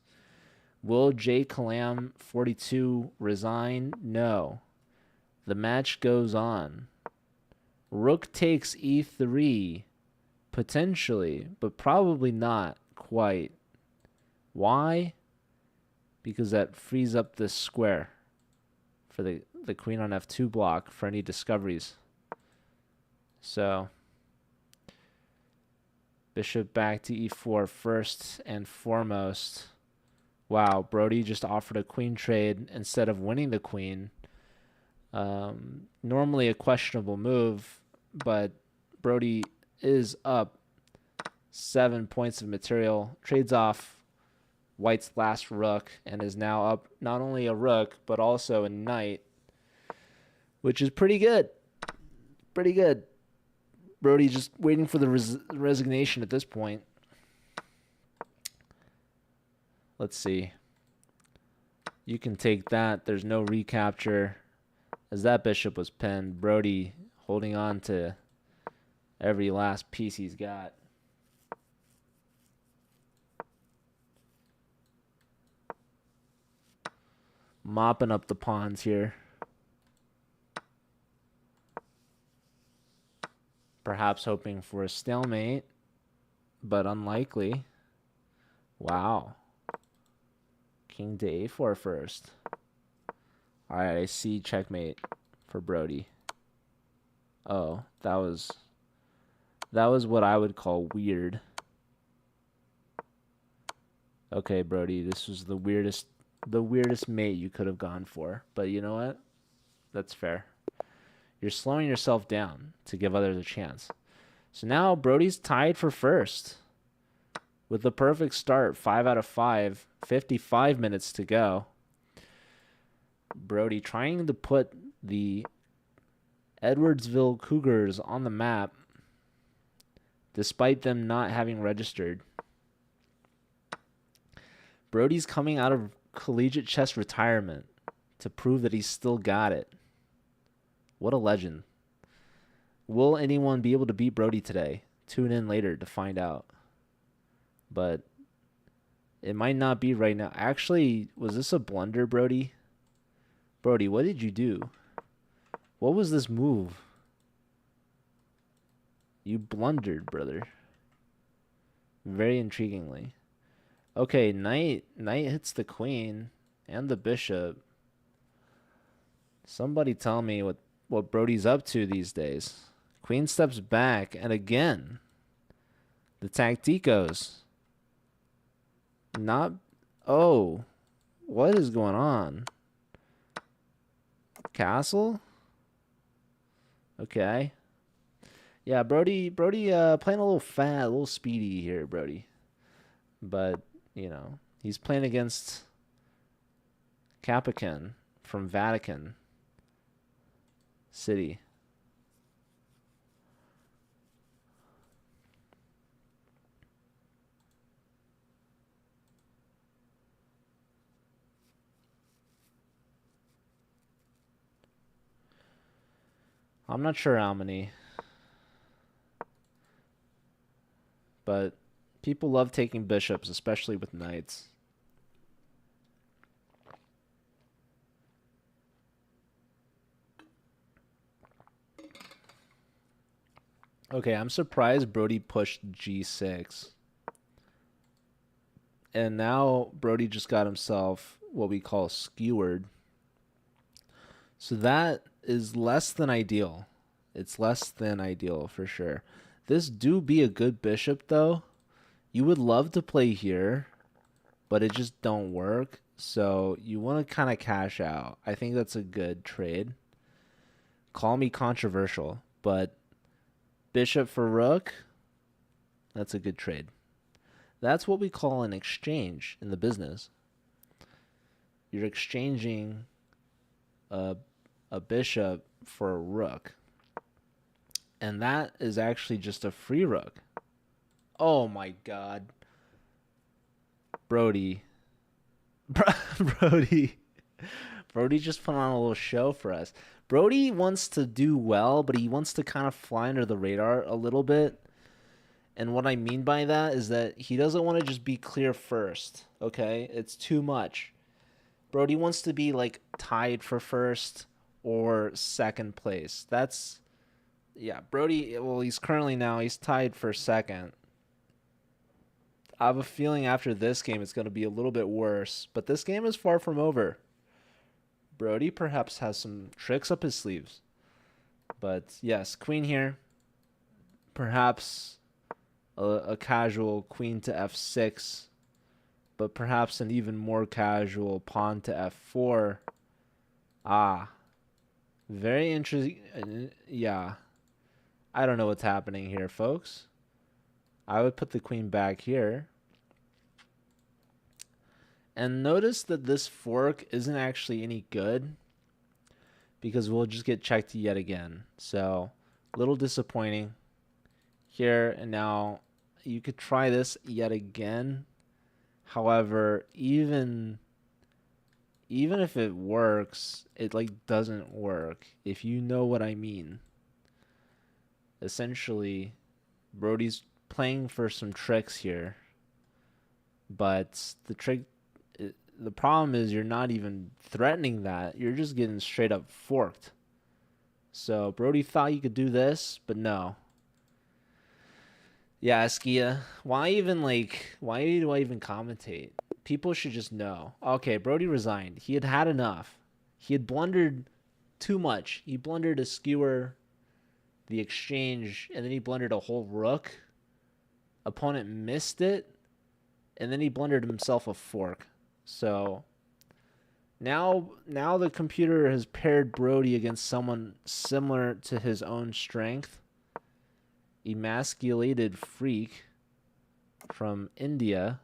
Will J. Calam 42 resign? No. The match goes on. Rook takes e3, potentially, but probably not quite. Why? Because that frees up this square for the queen on f2 block for any discoveries. So bishop back to e4 first and foremost. Wow, Brody just offered a queen trade instead of winning the queen. Normally a questionable move, but Brody is up 7 points of material, trades off White's last rook, and is now up not only a rook, but also a knight. which is pretty good. Pretty good. Brody just waiting for the resignation at this point. Let's see. You can take that. There's no recapture. As that bishop was pinned, Brody holding on to every last piece he's got. Mopping up the pawns here. Perhaps hoping for a stalemate, but unlikely. Wow. King to a4 first. All right, I see checkmate for Brody. Oh, that was what I would call weird. Okay, Brody, this was the weirdest mate you could have gone for. But you know what? That's fair. You're slowing yourself down to give others a chance. So now Brody's tied for first with the perfect start, 5 out of 5, 55 minutes to go. Brody trying to put the Edwardsville Cougars on the map despite them not having registered. Brody's coming out of collegiate chess retirement to prove that he's still got it. What a legend. Will anyone be able to beat Brody today? Tune in later to find out. But it might not be right now. Actually, was this a blunder, Brody? Brody, what did you do? What was this move? You blundered, brother. Very intriguingly. Okay, knight hits the queen and the bishop. Somebody tell me what Brody's up to these days. Queen steps back, and again, the tacticos. Not... Oh, what is going on? Castle? Okay. Yeah, Brody playing a little fat, a little speedy here, Brody. But, you know, he's playing against Caprican from Vatican City. I'm not sure how many, but people love taking bishops, especially with knights. Okay, I'm surprised Brody pushed g6. And now Brody just got himself what we call skewered. So that is less than ideal. It's less than ideal for sure. This do be a good bishop though. You would love to play here, but it just don't work. So you want to kind of cash out. I think that's a good trade. Call me controversial, but bishop for rook, that's a good trade. That's what we call an exchange in the business. You're exchanging a bishop for a rook. And that is actually just a free rook. Oh my god. Brody just put on a little show for us. Brody wants to do well, but he wants to kind of fly under the radar a little bit. And what I mean by that is that he doesn't want to just be clear first, okay? It's too much. Brody wants to be like tied for first or second place. That's, yeah, Brody, well, he's tied for second. I have a feeling after this game it's going to be a little bit worse, but this game is far from over. Brody perhaps has some tricks up his sleeves. But yes, queen here. Perhaps a casual queen to f6, but perhaps an even more casual pawn to f4. Ah, very interesting. Yeah, I don't know what's happening here, folks. I would put the queen back here. And notice that this fork isn't actually any good because we'll just get checked yet again. So, a little disappointing here. And now you could try this yet again. However, even if it works, it like doesn't work, if you know what I mean. Essentially, Brody's playing for some tricks here, but the problem is you're not even threatening that. You're just getting straight up forked. So Brody thought you could do this, but no. Yeah, Askia, why do I even commentate? People should just know. Okay, Brody resigned. He had enough. He had blundered too much. He blundered a skewer, the exchange, and then he blundered a whole rook. Opponent missed it, and then he blundered himself a fork. So now the computer has paired Brody against someone similar to his own strength. Emasculated freak from India.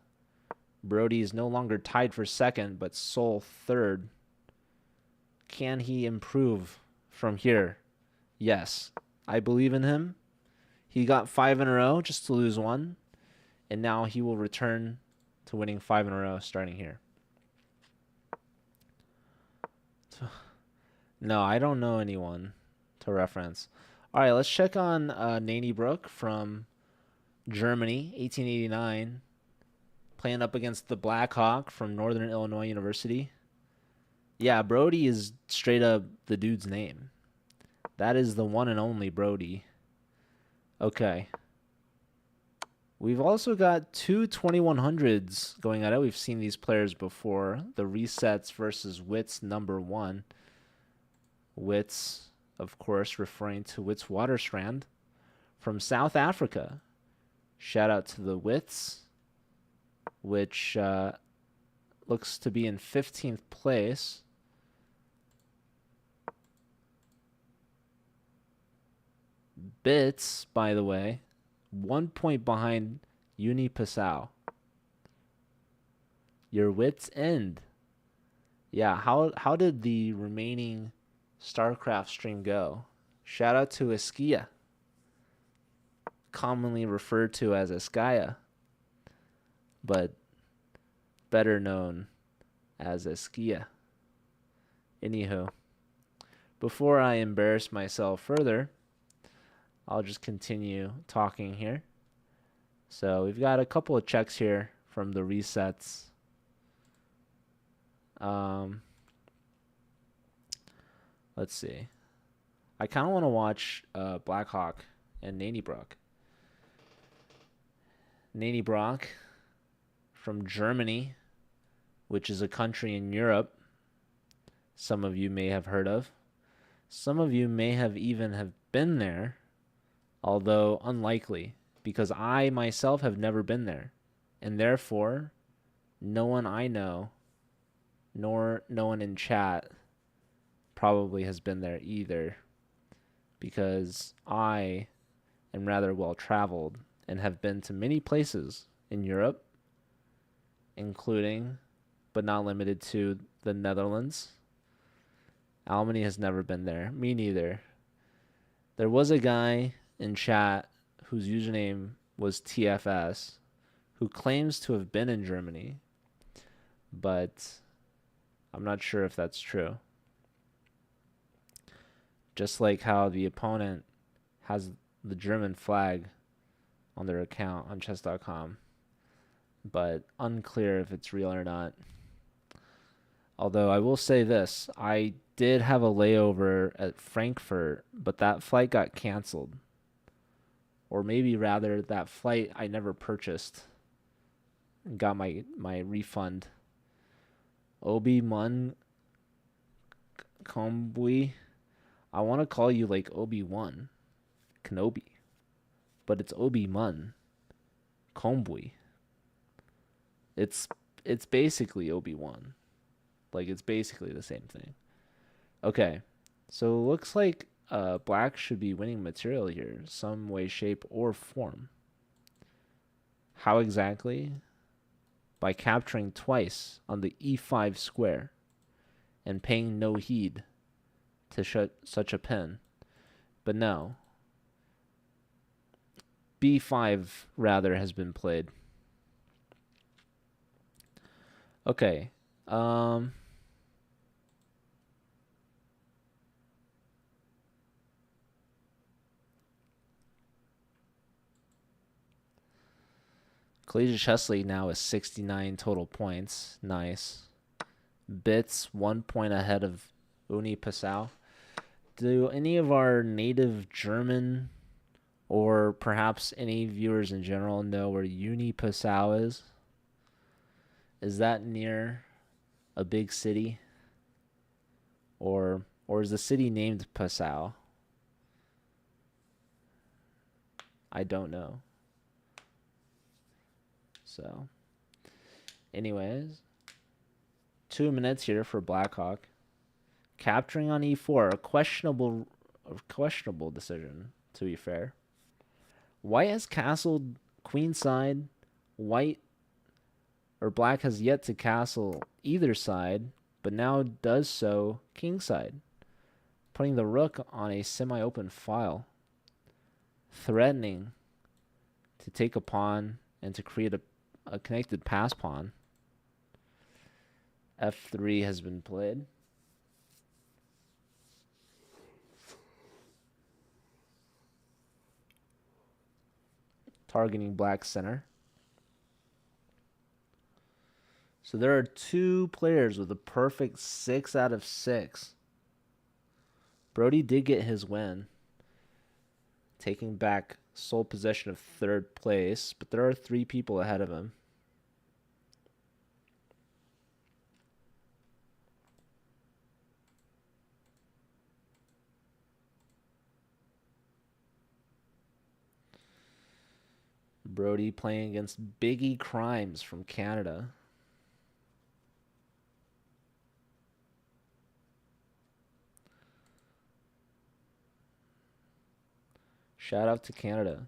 Brody is no longer tied for second, but sole third. Can he improve from here? Yes. I believe in him. He got 5 in a row just to lose one, and now he will return to winning 5 in a row starting here. No, I don't know anyone to reference. All right, let's check on Nanny Brook from Germany, 1889, playing up against the Blackhawk from Northern Illinois University. Yeah, Brody is straight up the dude's name. That is the one and only Brody. Okay. We've also got two 2100s going at it. We've seen these players before. The Resets versus Wits number 1. Wits, of course, referring to Wits Waterstrand from South Africa. Shout out to the Wits, which looks to be in 15th place. Bits, by the way, 1 point behind Uni Passau. Your wits end. Yeah, how did the remaining StarCraft stream go? Shout out to Askia, commonly referred to as Askaya, but better known as Askia. Anywho, before I embarrass myself further, I'll just continue talking here. So we've got a couple of checks here from the resets. Let's see. I kind of want to watch Blackhawk and Nanny Brock. Nanny Brock from Germany, which is a country in Europe some of you may have heard of. Some of you may have even have been there, although unlikely, because I myself have never been there, and therefore no one I know, nor no one in chat probably has been there either, because I am rather well traveled and have been to many places in Europe, including but not limited to the Netherlands. Almany has never been there. Me neither. There was a guy in chat whose username was TFS who claims to have been in Germany, but I'm not sure if that's true. Just like how the opponent has the German flag on their account on chess.com, but unclear if it's real or not. Although I will say this, I did have a layover at Frankfurt, but that flight got canceled. Or maybe rather, that flight I never purchased and got my refund. Obi-Mun Kombui. I want to call you like Obi-Wan Kenobi, but it's Obi-Mun Kombui. It's basically Obi-Wan. Like, it's basically the same thing. Okay, so it looks like black should be winning material here, some way, shape, or form. How exactly? By capturing twice on the e5 square and paying no heed to shut such a pin. But no. B5 rather has been played. Okay. Collegiate Chess League now is 69 total points. Nice. Bits 1 point ahead of Uni Passau. Do any of our native German or perhaps any viewers in general know where Uni Passau is? Is that near a big city? Or is the city named Passau? I don't know. So, anyways, 2 minutes here for Blackhawk. Capturing on e4, a questionable decision, to be fair. White has castled queenside. Black has yet to castle either side, but now does so kingside, putting the rook on a semi-open file, threatening to take a pawn and to create a connected pass pawn. F3 has been played. Targeting black center. So there are 2 players with a perfect 6 out of 6. Brody did get his win, taking back sole possession of 3rd place, but there are 3 people ahead of him. Brody playing against Biggie Crimes from Canada. Shout out to Canada.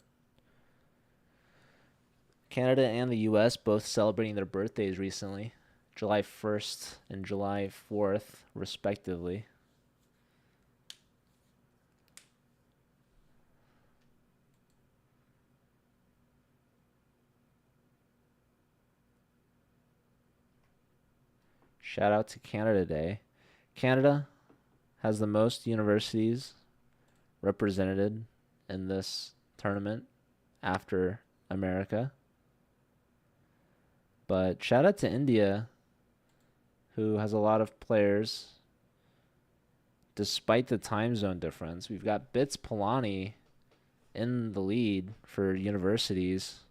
Canada and the US both celebrating their birthdays recently. July 1st and July 4th, respectively. Shout out to Canada Day. Canada has the most universities represented in this tournament after America. But shout out to India, who has a lot of players despite the time zone difference. We've got Bits Polani in the lead for universities,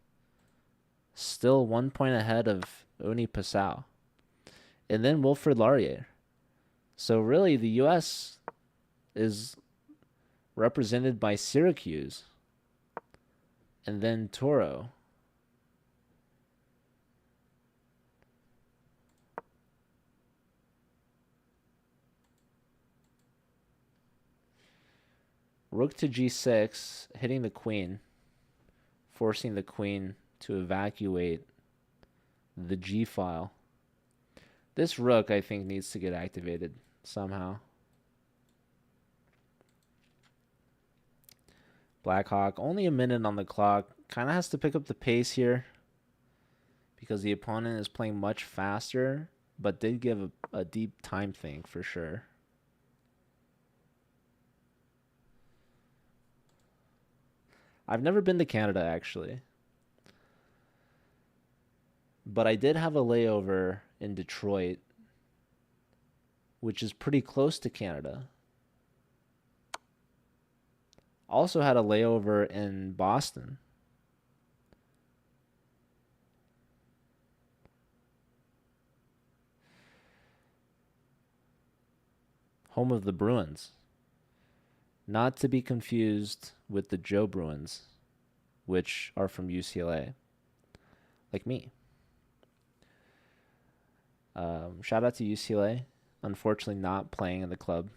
still 1 point ahead of Uni Passau. And then Wilfred Laurier. So really the US is represented by Syracuse and then Toro. Rook to g6, hitting the queen, forcing the queen to evacuate the g file. This rook, I think, needs to get activated somehow. Blackhawk, only a minute on the clock. Kind of has to pick up the pace here because the opponent is playing much faster, but did give a deep time thing for sure. I've never been to Canada, actually. But I did have a layover in Detroit, which is pretty close to Canada. Also had a layover in Boston. Home of the Bruins. Not to be confused with the Joe Bruins, which are from UCLA, like me. Shout out to UCLA. Unfortunately, not playing in the club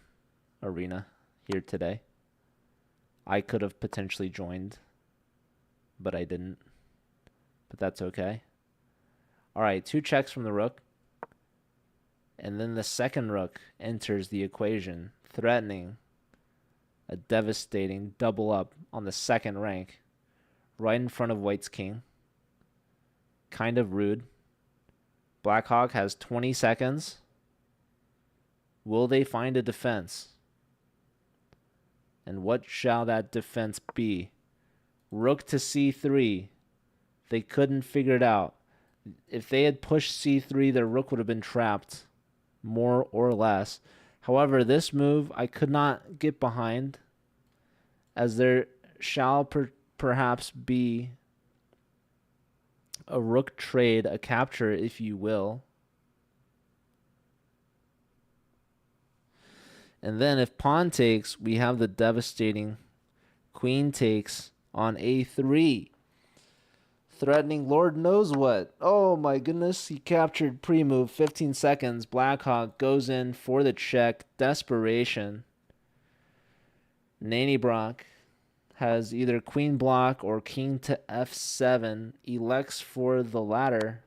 arena here today. I could have potentially joined, but I didn't. But that's okay. All right, 2 checks from the rook. And then the second rook enters the equation, threatening a devastating double up on the second rank, right in front of White's king. Kind of rude. Blackhawk has 20 seconds. Will they find a defense? And what shall that defense be? Rook to c3. They couldn't figure it out. If they had pushed c3, their rook would have been trapped, more or less. However, this move I could not get behind, as there shall perhaps be a rook trade, a capture, if you will. And then if pawn takes, we have the devastating queen takes on a3. Threatening Lord knows what. Oh my goodness, he captured pre-move, 15 seconds. Blackhawk goes in for the check. Desperation. Nanny Brock has either queen block or king to f7. Elects for the latter.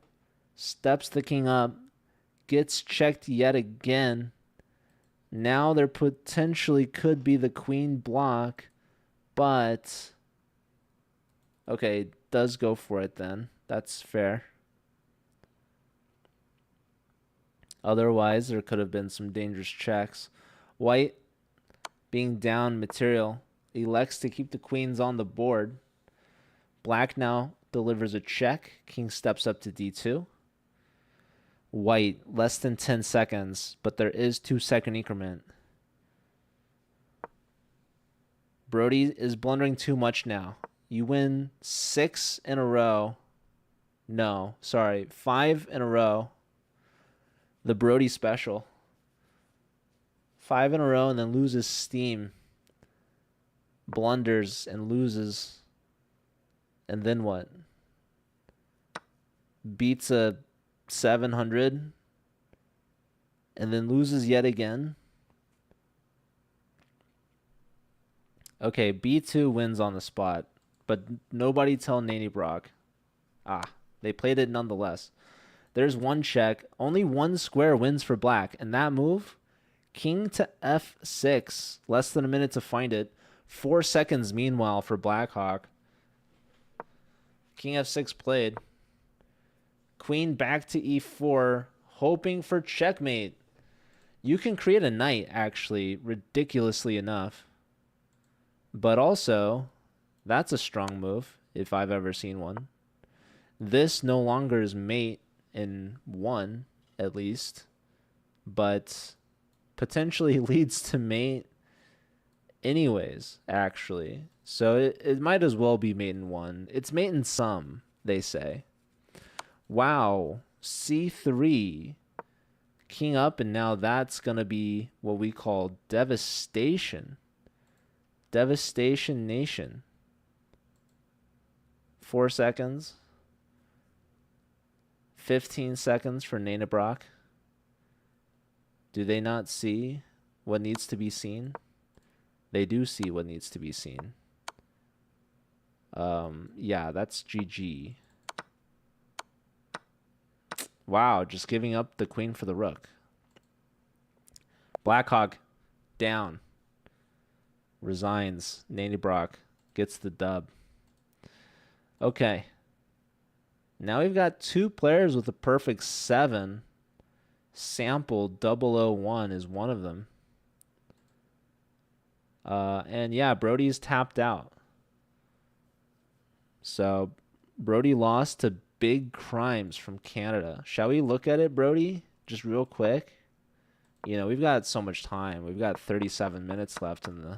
Steps the king up. Gets checked yet again. Now there potentially could be the queen block, but okay, does go for it then. That's fair. Otherwise, there could have been some dangerous checks. White, being down material, elects to keep the queens on the board. Black now delivers a check. King steps up to d2. White, less than 10 seconds, but there is 2-second increment. Brody is blundering too much now. You win 6 in a row. No, sorry, 5 in a row. The Brody special. 5 in a row and then loses steam. Blunders and loses. And then what? Beats a 700 and then loses yet again. Okay, B2 wins on the spot, but nobody tell Nanny Brock. They played it nonetheless. There's one check. Only one square wins for black, and that move, king to f6, less than a minute to find it. 4 seconds meanwhile for Blackhawk. King f6 played. Queen back to e4, hoping for checkmate. You can create a knight, actually, ridiculously enough. But also, that's a strong move, if I've ever seen one. This no longer is mate in 1, at least, but potentially leads to mate anyways, actually. So it might as well be mate in 1. It's mate in some, they say. Wow, c3, king up, and now that's going to be what we call devastation. Devastation nation. 4 seconds. 15 seconds for Nana Brock. Do they not see what needs to be seen? They do see what needs to be seen. Yeah, that's GG. Wow, just giving up the queen for the rook. Blackhawk down. Resigns. Nanny Brock gets the dub. Okay. Now we've got 2 players with a perfect 7. Sample 001 is one of them. And yeah, Brody's tapped out. So Brody lost to Big Crimes from Canada. Shall we look at it, Brody? Just real quick. You know, we've got so much time. We've got 37 minutes left in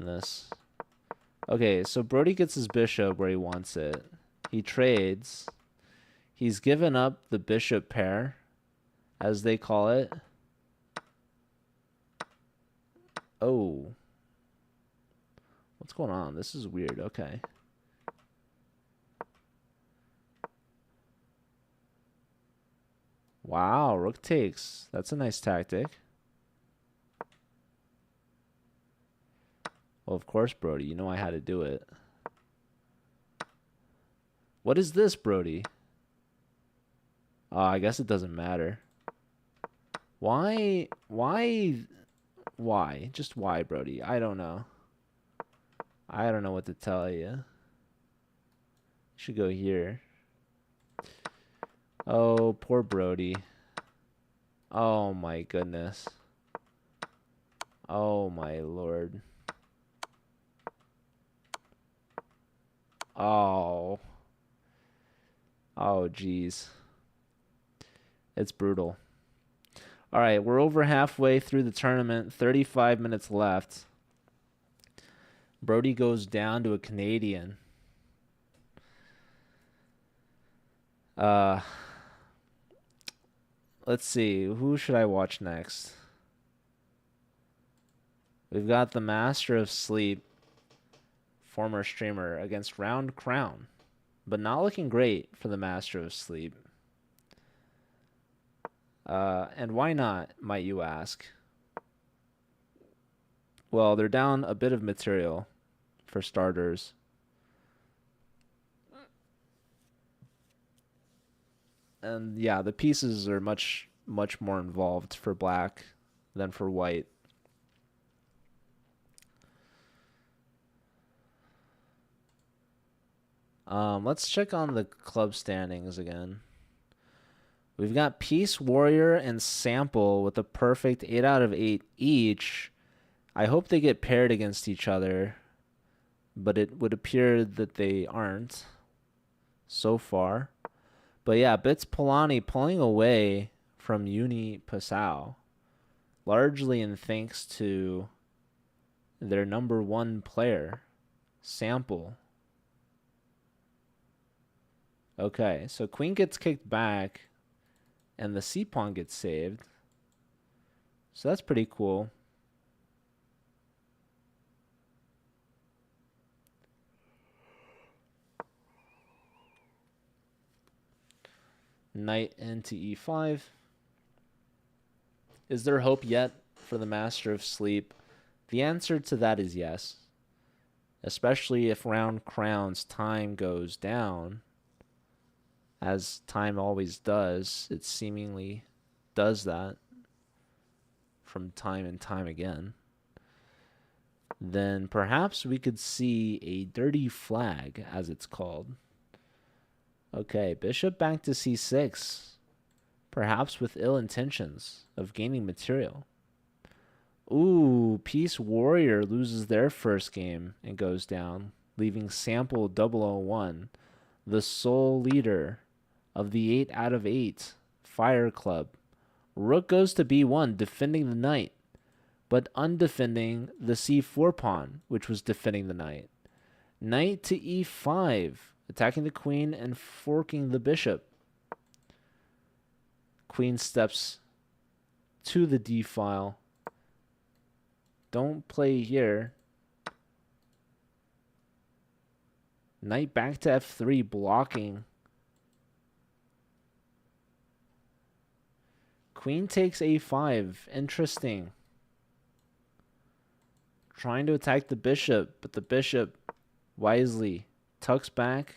this. Okay, so Brody gets his bishop where he wants it. He trades. He's given up the bishop pair, as they call it. Oh. What's going on? This is weird. Okay. Wow, rook takes. That's a nice tactic. Well, of course, Brody. You know I had to do it. What is this, Brody? I guess it doesn't matter. Why Why? Just why, Brody? I don't know. I don't know what to tell you. Should go here. Oh, poor Brody. Oh my goodness. Oh my lord. Oh. Oh geez. It's brutal. All right, we're over halfway through the tournament. 35 minutes left. Brody goes down to a Canadian. Let's see. Who should I watch next? We've got the Master of Sleep, former streamer, against Round Crown. But not looking great for the Master of Sleep. And why not, might you ask? Well, they're down a bit of material, for starters. And yeah, the pieces are much more involved for black than for white. Let's check on the club standings again. We've got Peace Warrior and Sample with a perfect 8 out of 8 each. I hope they get paired against each other, but it would appear that they aren't so far. But yeah, Bits Polani pulling away from Uni Passau, largely in thanks to their number one player, Sample. Okay, so Queen gets kicked back, and the C-Pawn gets saved. So that's pretty cool. Knight into E5. Is there hope yet for the Master of Sleep? The answer to that is yes. Especially if Round Crown's time goes down, as time always does. It seemingly does that from time and time again. Then perhaps we could see a dirty flag, as it's called. Okay, bishop back to c6. Perhaps with ill intentions of gaining material. Ooh, Peace Warrior loses their first game and goes down, leaving Sample 001, the sole leader of the 8 out of 8 Fire Club. Rook goes to b1, defending the knight, but undefending the c4 pawn, which was defending the knight. Knight to e5, attacking the queen and forking the bishop. Queen steps to the d file. Don't play here. Knight back to f3, blocking. Queen takes a5. Interesting. Trying to attack the bishop, but the bishop wisely tucks back,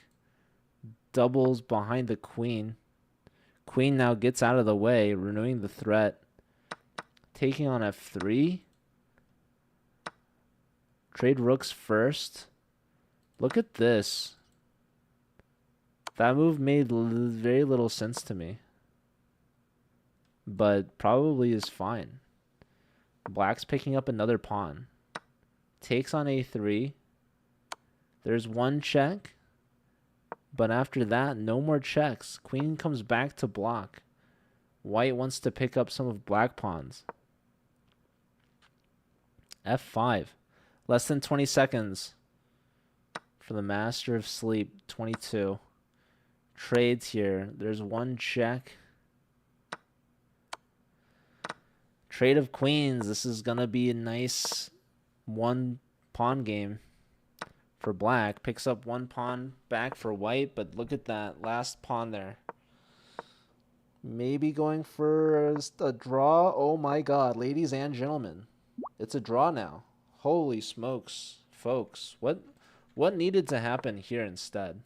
doubles behind the queen. Queen now gets out of the way, renewing the threat. Taking on f3. Trade rooks first. Look at this. That move made very little sense to me, but probably is fine. Black's picking up another pawn. Takes on a3. There's one check, but after that, no more checks. Queen comes back to block. White wants to pick up some of black pawns. f5. Less than 20 seconds for the Master of Sleep. 22. Trades here. There's one check. Trade of queens. This is going to be a nice one pawn game for black. Picks up one pawn back for white, but look at that last pawn there. Maybe going for a draw. Oh my god, ladies and gentlemen. It's a draw now. Holy smokes, folks. What needed to happen here instead?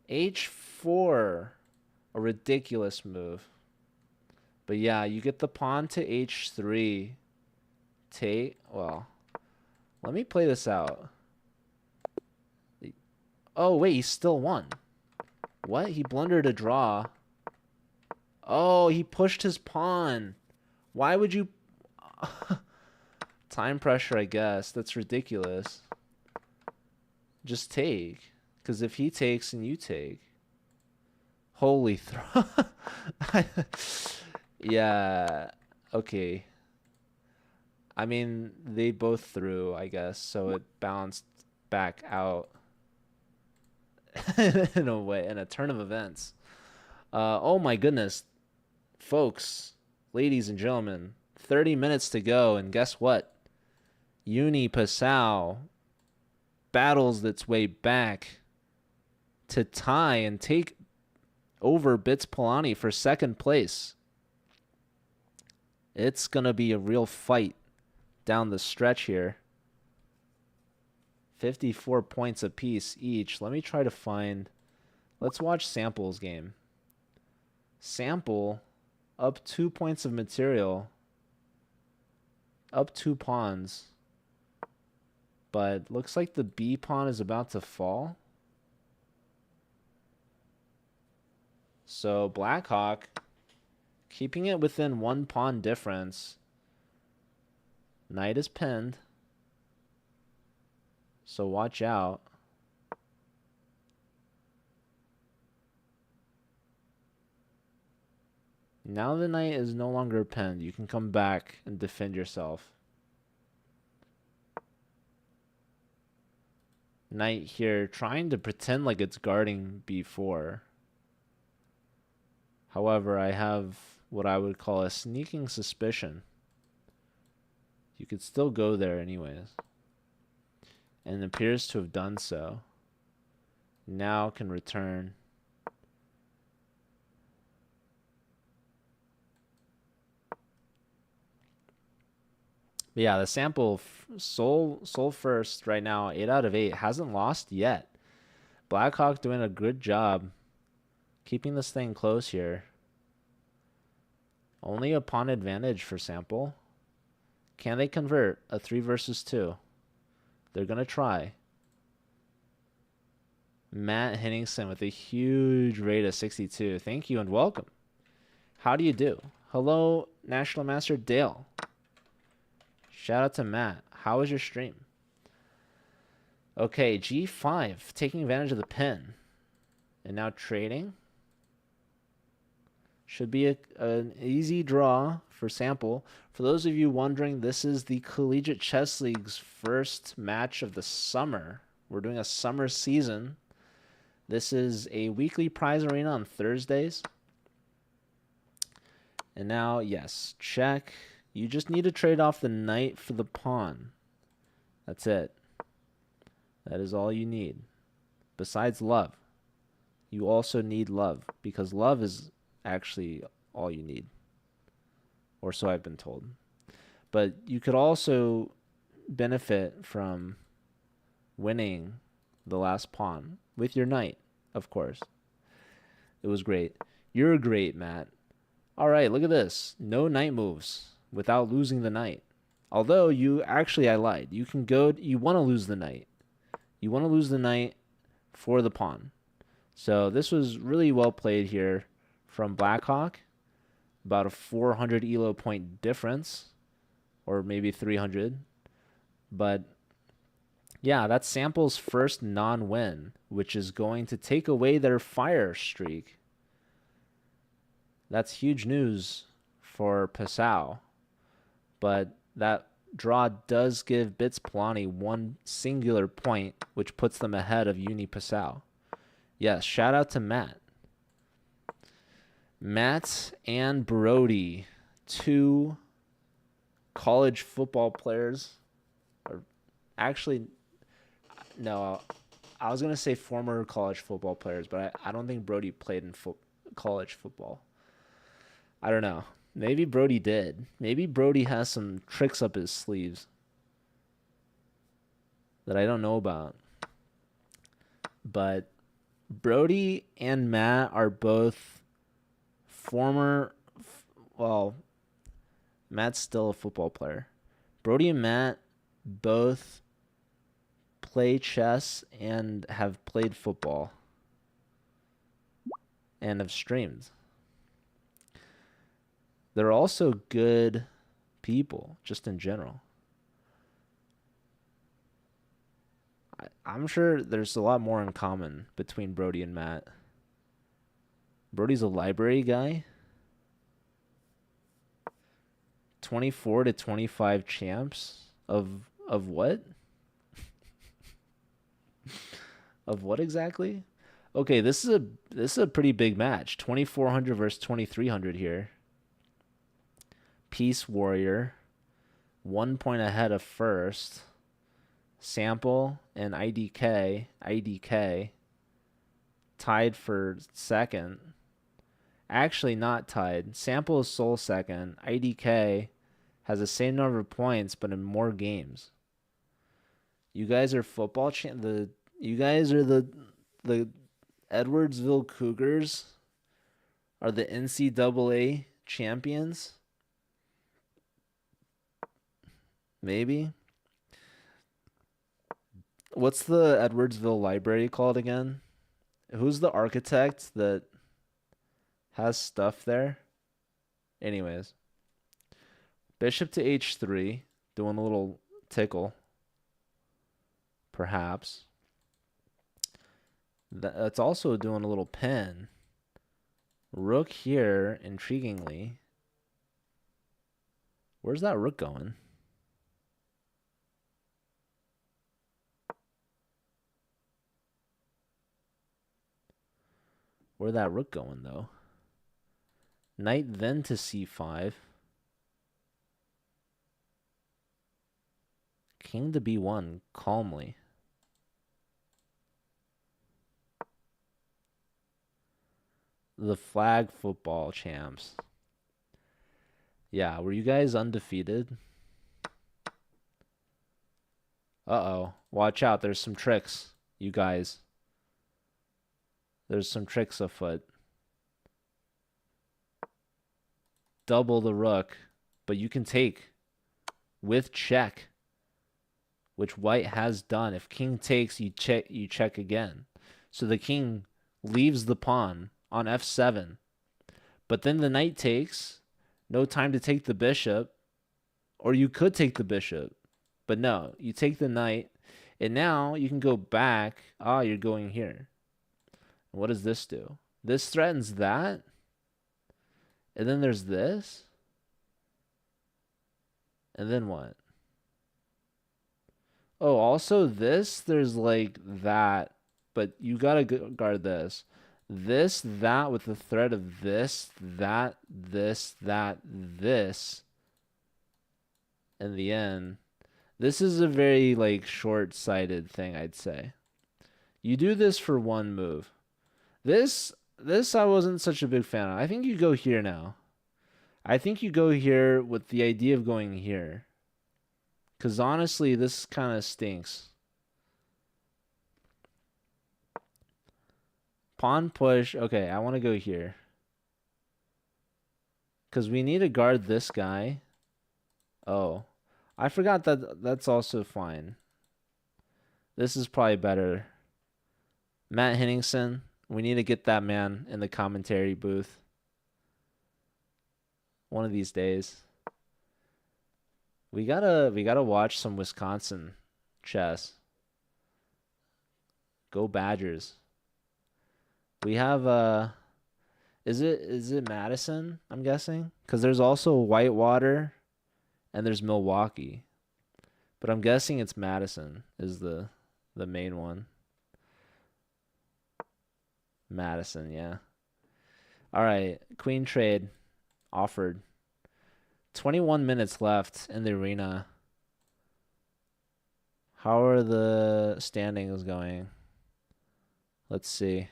h4. A ridiculous move. But yeah, you get the pawn to h3. take. Well, let me play this out. Oh, wait, he still won. What? He blundered a draw. Oh, he pushed his pawn. Why would you... Time pressure, I guess. That's ridiculous. Just take. Because if he takes and you take... Holy throw. Yeah. Okay. I mean, they both threw, I guess, so it bounced back out in a way, in a turn of events. Oh my goodness. Folks, ladies and gentlemen, 30 minutes to go, and guess what? Uni Passau battles its way back to tie and take over Bits Polani for second place. It's going to be a real fight down the stretch here. 54 points apiece each. Let me try to find... Let's watch Sample's game. Sample up 2 points of material. Up 2 pawns. But looks like the B pawn is about to fall. So Blackhawk keeping it within 1 pawn difference. Knight is pinned. So watch out. Now the knight is no longer pinned. You can come back and defend yourself. Knight here trying to pretend like it's guarding b4. However, I have what I would call a sneaking suspicion. You could still go there anyways. And appears to have done so. Now can return. But yeah, the sample soul first right now, 8 out of 8. Hasn't lost yet. Blackhawk doing a good job keeping this thing close here. Only a pawn advantage for Sample. Can they convert a 3 versus 2? They're going to try. Matt Henningsen with a huge rate of 62. Thank you and welcome. How do you do? Hello, National Master Dale. Shout out to Matt. How was your stream? Okay, G5, taking advantage of the pin. And now trading. Should be an easy draw for Sample. For those of you wondering, this is the Collegiate Chess League's first match of the summer. We're doing a summer season. This is a weekly prize arena on Thursdays. And now, yes, check. You just need to trade off the knight for the pawn. That's it. That is all you need. Besides love. You also need love, because love is actually all you need. Or so I've been told. But you could also benefit from winning the last pawn with your knight, of course. It was great. You're great, Matt. All right, look at this. No knight moves without losing the knight. Although I lied. You want to lose the knight. You want to lose the knight for the pawn. So this was really well played here from Blackhawk. About a 400 elo point difference, or maybe 300. But yeah, that's Sample's first non-win, which is going to take away their fire streak. That's huge news for Passau. But that draw does give Bits Polani 1 singular point, which puts them ahead of Uni Passau. Yes, shout out to Matt. Matt and Brody, 2 college football players. Or actually, no, I was going to say former college football players, but I don't think Brody played in college football. I don't know. Maybe Brody did. Maybe Brody has some tricks up his sleeves that I don't know about. But Brody and Matt are both Matt's still a football player, Brody and Matt both play chess and have played football and have streamed. They're also good people, just in general. I'm sure there's a lot more in common between Brody and Matt. Brody's a library guy. 24 to 25 champs of what? Of what exactly? Okay, this is a pretty big match. 2400 versus 2300 here. Peace Warrior, 1 point ahead of first. Sample and IDK tied for second. Actually, not tied. Sample is sole second. IDK has the same number of points, but in more games. You guys are football you guys are the Edwardsville Cougars are the NCAA champions. Maybe. What's the Edwardsville Library called again? Who's the architect that has stuff there? Anyways. Bishop to h3, doing a little tickle. Perhaps. That's also doing a little pin. Rook here, intriguingly. Where's that rook going? Where'd that rook going, though? Knight then to c5. King to b1, calmly. The flag football champs. Yeah, were you guys undefeated? Uh-oh. Watch out, there's some tricks, you guys. There's some tricks afoot. Double the rook, but you can take with check, which white has done. If king takes, you check again. So the king leaves the pawn on f7. But then the knight takes, no time to take the bishop, or you could take the bishop. But no, you take the knight, and now you can go back. Ah, you're going here. What does this do? This threatens that. And then there's this. And then what? Oh, also this, there's like that. But you gotta guard this. This, that with the threat of this, that, this, that, this. In the end. This is a very like short-sighted thing, I'd say. You do this for one move. This I wasn't such a big fan of. I think you go here now. I think you go here with the idea of going here. Because honestly, this kind of stinks. Pawn push. Okay, I want to go here. Because we need to guard this guy. Oh. I forgot that that's also fine. This is probably better. Matt Henningsen. We need to get that man in the commentary booth. One of these days. We gotta watch some Wisconsin chess. Go Badgers. We have is it Madison, I'm guessing? Because there's also Whitewater and there's Milwaukee. But I'm guessing it's Madison is the main one. Madison, yeah. All right, queen trade offered. 21 minutes left in the arena. How are the standings going? Let's see.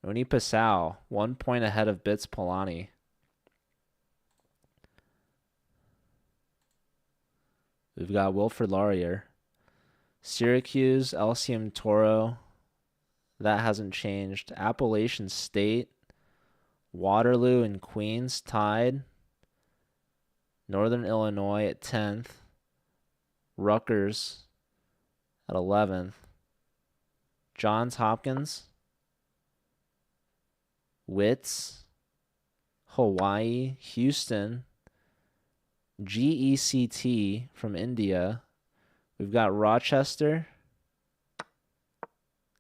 Oni Pasau, 1 point ahead of Bits Polani. We've got Wilfred Laurier. Syracuse, LCM Toro. That hasn't changed. Appalachian State, Waterloo, and Queens tied. Northern Illinois at 10th. Rutgers at 11th. Johns Hopkins, Wits, Hawaii, Houston, GECT from India. We've got Rochester,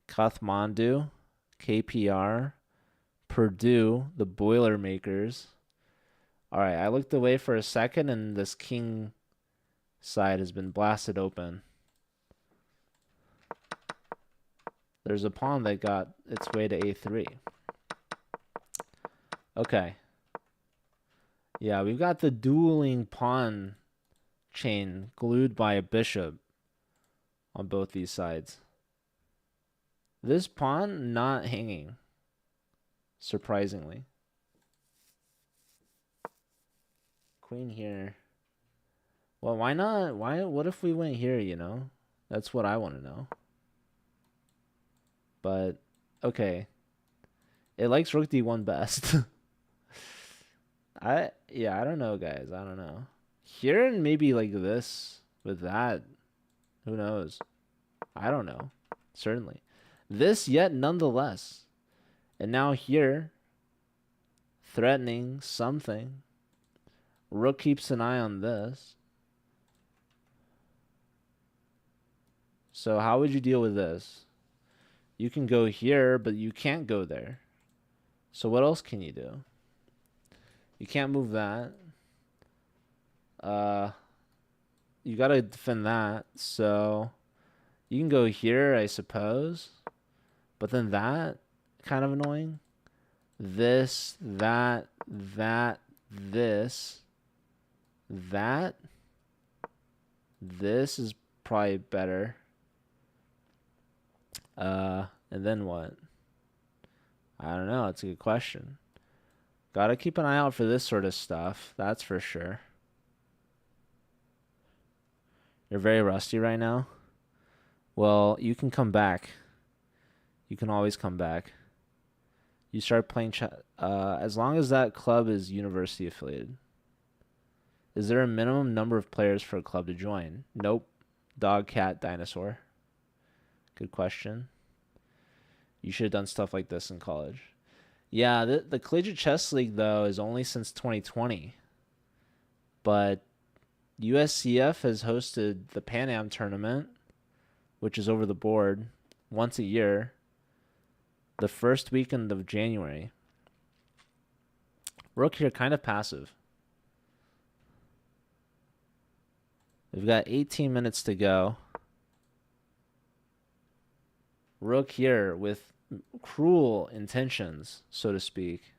Kathmandu, KPR, Purdue, the Boilermakers. All right, I looked away for a second and this king side has been blasted open. There's a pawn that got its way to A3. Okay. Yeah, we've got the dueling pawn chain glued by a bishop on both these sides. This pawn not hanging, surprisingly. Queen here. Well, why not? What if we went here, you know? That's what I want to know. But, okay. It likes rook d1 best. I don't know, guys. I don't know. Here and maybe like this with that. Who knows? I don't know. Certainly. This yet nonetheless. And now here, threatening something. Rook keeps an eye on this. So how would you deal with this? You can go here, but you can't go there. So what else can you do? You can't move that. You gotta defend that. So you can go here, I suppose. But then that, kind of annoying. This, that, this, that. This is probably better. And then what? I don't know. It's a good question. Gotta keep an eye out for this sort of stuff. That's for sure. You're very rusty right now? Well, you can come back. You can always come back. You start playing as long as that club is university affiliated. Is there a minimum number of players for a club to join? Nope. Dog, cat, dinosaur. Good question. You should have done stuff like this in college. Yeah, the Collegiate Chess League, though, is only since 2020. But USCF has hosted the Pan Am tournament, which is over the board, once a year, the first weekend of January. Rook here, kind of passive. We've got 18 minutes to go. Rook here with cruel intentions, so to speak.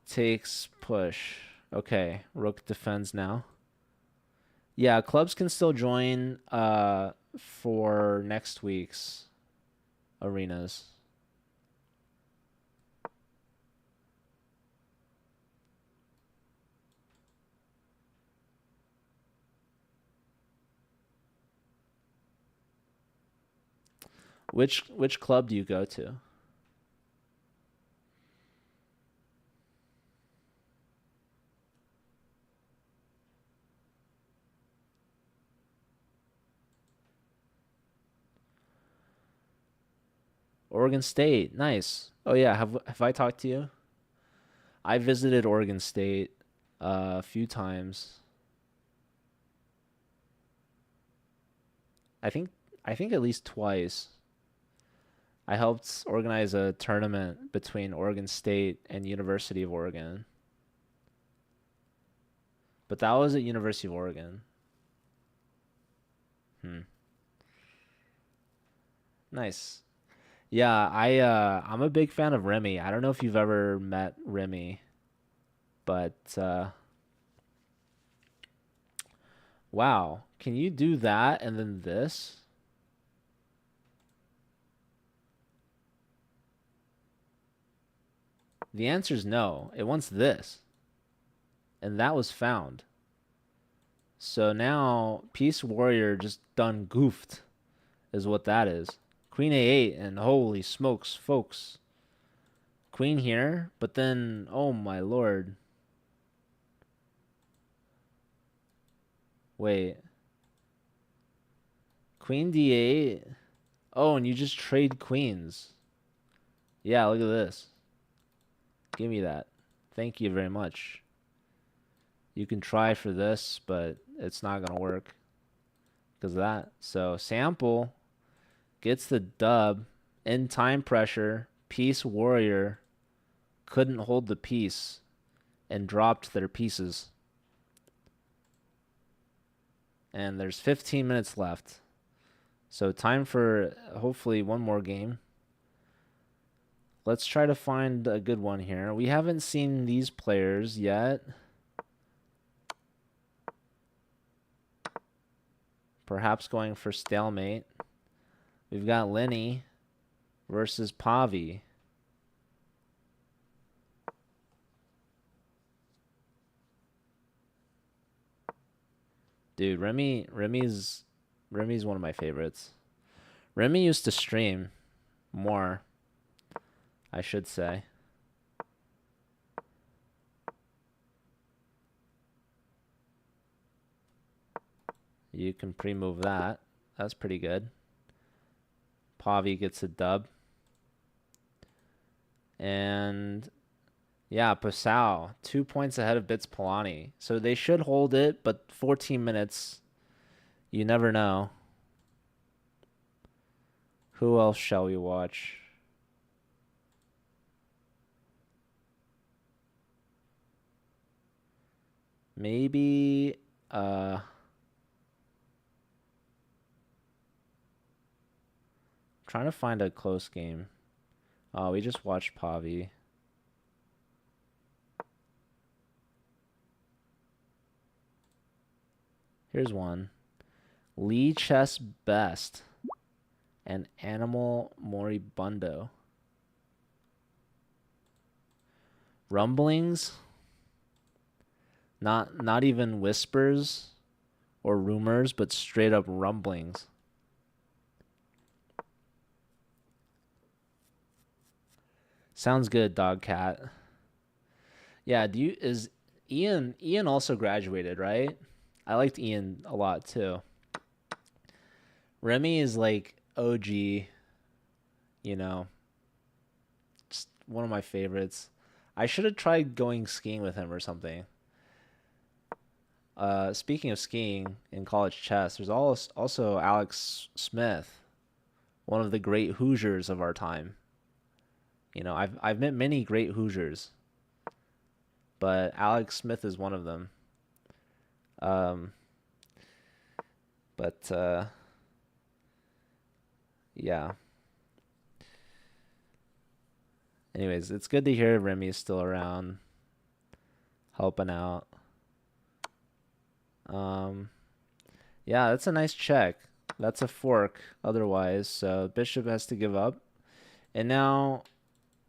Takes, push. Okay, rook defends now. Yeah, clubs can still join for next week's arenas. Which club do you go to? Oregon State. Nice. Oh yeah, have I talked to you? I visited Oregon State a few times. I think at least twice. I helped organize a tournament between Oregon State and University of Oregon. But that was at University of Oregon. Nice. Yeah, I'm a big fan of Remy. I don't know if you've ever met Remy, but wow, can you do that and then this? The answer is no. It wants this. And that was found. So now Peace Warrior just done goofed is what that is. Queen Queen A8, and holy smokes, folks. Queen here, but then, oh my lord. Wait. Queen D8. Oh, and you just trade queens. Yeah, look at this. Give me that. Thank you very much. You can try for this, but it's not going to work because of that. So, Sample gets the dub in time pressure. Peace Warrior couldn't hold the piece and dropped their pieces. And there's 15 minutes left. So time for hopefully one more game. Let's try to find a good one here. We haven't seen these players yet. Perhaps going for stalemate. We've got Lenny versus Pavi. Dude, Remy's one of my favorites. Remy used to stream more, I should say. You can pre-move that. That's pretty good. Pavi gets a dub. And yeah, Pasau, 2 points ahead of Bits Polani. So they should hold it, but 14 minutes, you never know. Who else shall we watch? Maybe trying to find a close game. Oh, we just watched Pavi. Here's one. Lee Chess Best and Animal Moribundo. Rumblings? Not even whispers or rumors, but straight up rumblings. Sounds good, Dog Cat. Yeah, is Ian also graduated, right? I liked Ian a lot too. Remy is like OG, you know. Just one of my favorites. I should have tried going skiing with him or something. Speaking of skiing in college chess, there's also Alex Smith, one of the great Hoosiers of our time. You know, I've met many great Hoosiers, but Alex Smith is one of them. Yeah. Anyways, it's good to hear Remy is still around, helping out. Yeah, that's a nice check. That's a fork otherwise, so bishop has to give up. And now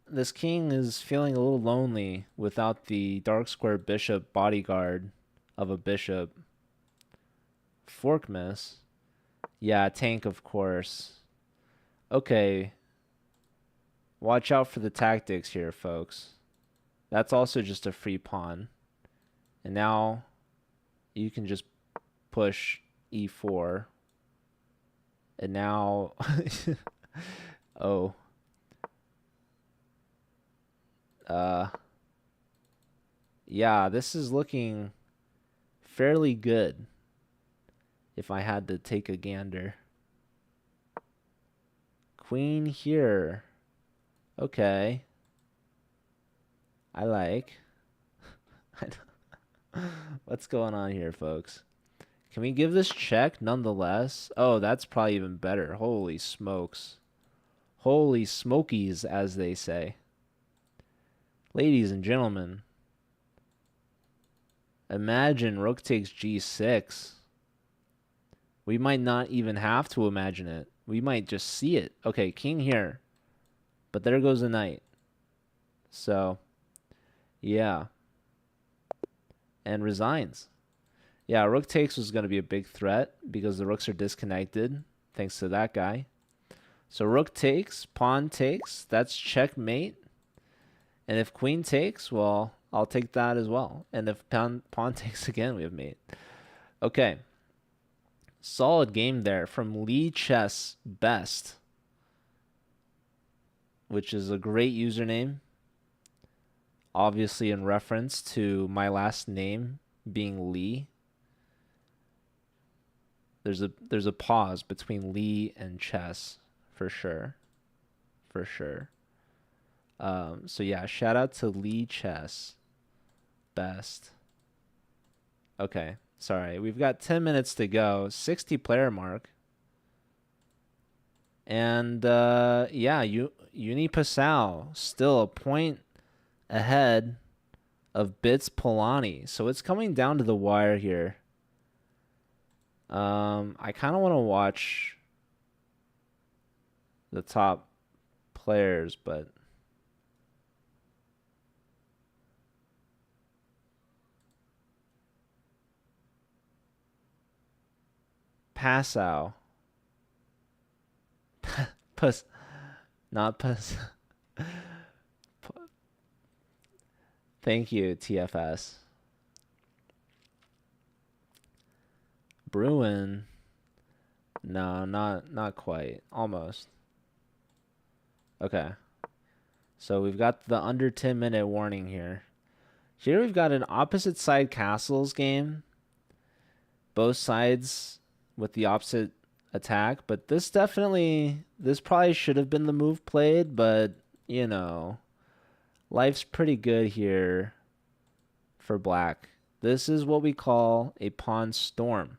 this king is feeling a little lonely without the dark square bishop bodyguard of a bishop. Fork miss. Yeah, tank, of course. Okay. Watch out for the tactics here, folks. That's also just a free pawn. And now you can just push e4. And now... oh. Yeah, this is looking fairly good if I had to take a gander. Queen here. Okay. I like. What's going on here, folks? Can we give this check nonetheless? Oh, that's probably even better. Holy smokes. Holy smokies, as they say. Ladies and gentlemen, imagine rook takes g6. We might not even have to imagine it. We might just see it. Okay, king here. But there goes the knight. So, yeah. And resigns. Yeah, rook takes was going to be a big threat because the rooks are disconnected, thanks to that guy. So rook takes, pawn takes. That's checkmate. And if queen takes, well, I'll take that as well. And if pawn takes again, we have mate. Okay. Solid game there from Lee Chess Best, which is a great username. Obviously in reference to my last name being Lee. There's a pause between Lee and chess for sure. For sure. So yeah, shout out to Lee Chess Best. Okay, sorry. We've got 10 minutes to go. 60 player mark. And yeah, Uni Passau still a point ahead of Bits Polani. So it's coming down to the wire here. I kind of want to watch the top players, but Passau. Puss. Not Puss. Thank you, TFS. Bruin. No, not quite. Almost. Okay. So we've got the under 10-minute warning here. Here we've got an opposite side castles game. Both sides with the opposite attack, but this probably should have been the move played, but you know, life's pretty good here for black. This is what we call a pawn storm.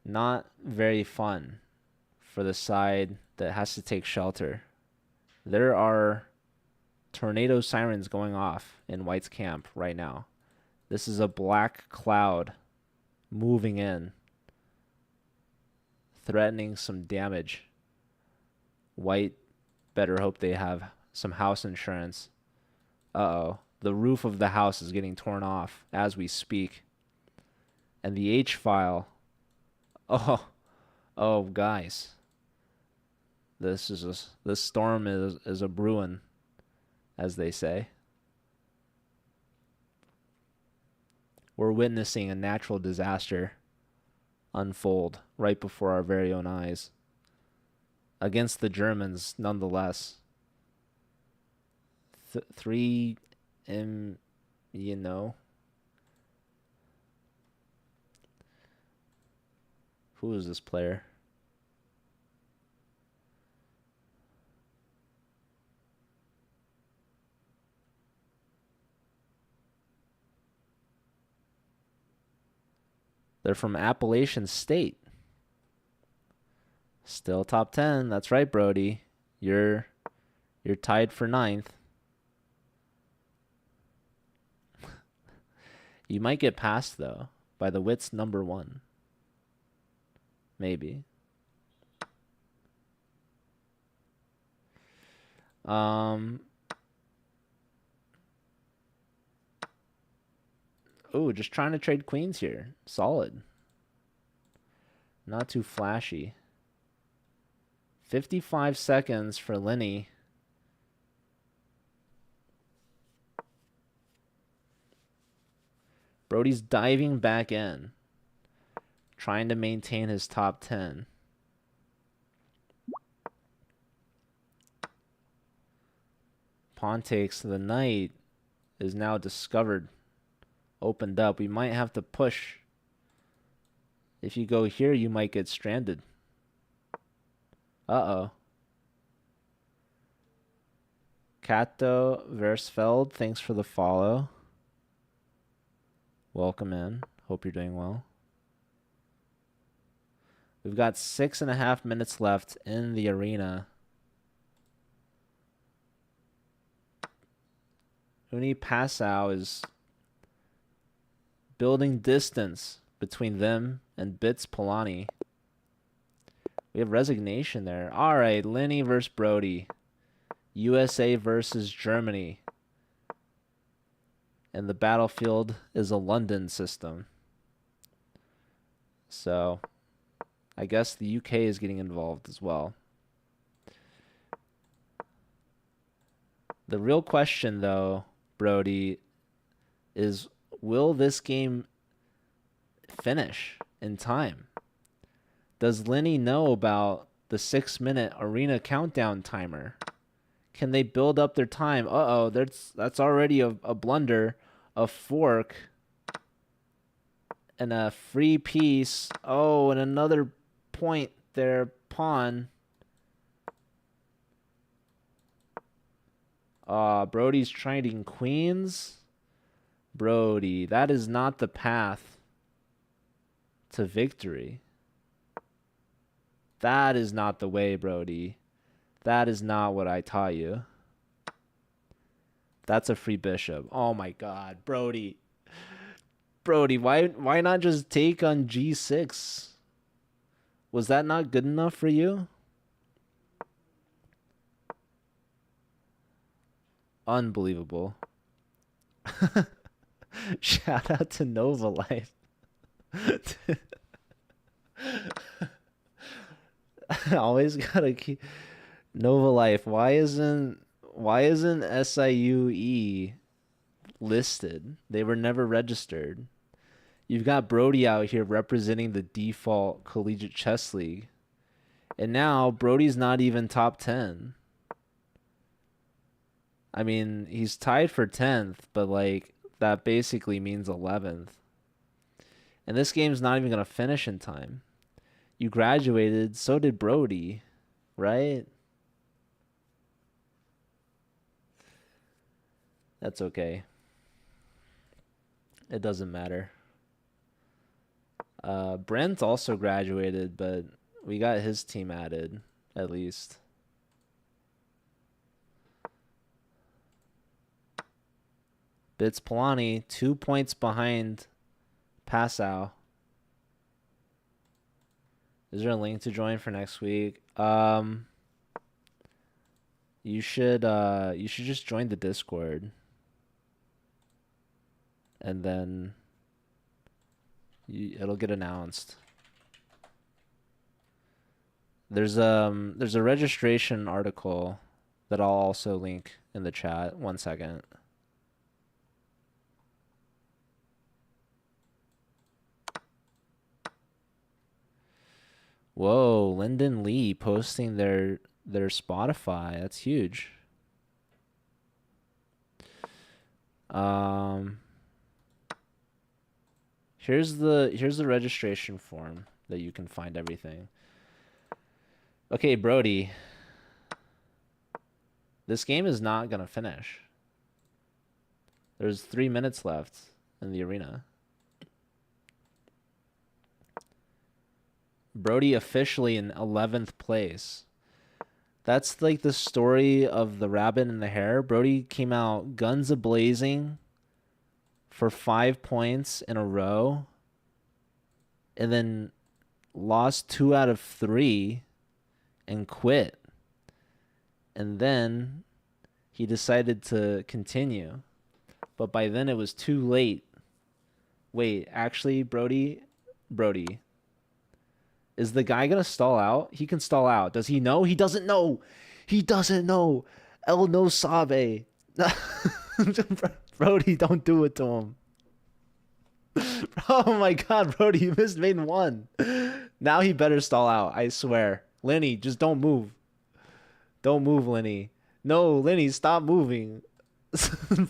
Not very fun for the side that has to take shelter. There are tornado sirens going off in white's camp right now. This is a black cloud moving in, threatening some damage. White better hope they have some house insurance. Uh-oh. The roof of the house is getting torn off as we speak. And the H file. Oh, guys. This storm is a brewing, as they say. We're witnessing a natural disaster unfold right before our very own eyes. Against the Germans, nonetheless. Three, you know. Who is this player? They're from Appalachian State. Still top 10. That's right, Brody. You're tied for 9th. You might get passed, though, by the Wits number 1. Maybe. Oh, just trying to trade queens here. Solid. Not too flashy. 55 seconds for Lenny. Brody's diving back in, trying to maintain his top 10. Pawn takes. The knight is now discovered. Opened up. We might have to push. If you go here, you might get stranded. Uh-oh. Kato Versfeld, thanks for the follow. Welcome in. Hope you're doing well. We've got 6.5 minutes left in the arena. Uni Passau is building distance between them and Bits Polani. We have resignation there. All right, Lenny versus Brody. USA versus Germany. And the battlefield is a London system. So, I guess the UK is getting involved as well. The real question, though, Brody, is will this game finish in time? Does Lenny know about the 6-minute arena countdown timer? Can they build up their time? Uh-oh, that's already a blunder, a fork, and a free piece. Oh, and another point there, pawn. Brody's trying queens. Brody, that is not the path to victory. That is not the way, Brody. That is not what I taught you. That's a free bishop. Oh my god, Brody. Brody, why not just take on G6? Was that not good enough for you? Unbelievable. Shout out to Nova Life. Always gotta keep Nova Life. Why isn't SIUE listed? They were never registered. You've got Brody out here representing the default collegiate chess league. And now Brody's not even top 10. I mean, he's tied for 10th, but like that basically means 11th. And this game's not even going to finish in time. You graduated, so did Brody, right? That's okay. It doesn't matter. Brent also graduated, but we got his team added, at least. Bits Polani, 2 points behind Passau. Is there a link to join for next week? You should just join the Discord. And then it'll get announced. There's a registration article that I'll also link in the chat. 1 second. Whoa, Lyndon Lee posting their Spotify. That's huge. Here's the registration form that you can find everything. Okay, Brody. This game is not gonna finish. There's 3 minutes left in the arena. Brody officially in 11th place. That's like the story of the rabbit and the hare. Brody came out guns a-blazing for 5 points in a row and then lost 2 out of 3 and quit. And then he decided to continue. But by then it was too late. Wait, actually, Brody, is the guy going to stall out? He can stall out. Does he know? He doesn't know. He doesn't know. El no sabe. Brody, don't do it to him. Oh my god, Brody, you missed maiden 1. Now he better stall out, I swear. Lenny, just don't move. Don't move, Lenny. No, Lenny, stop moving.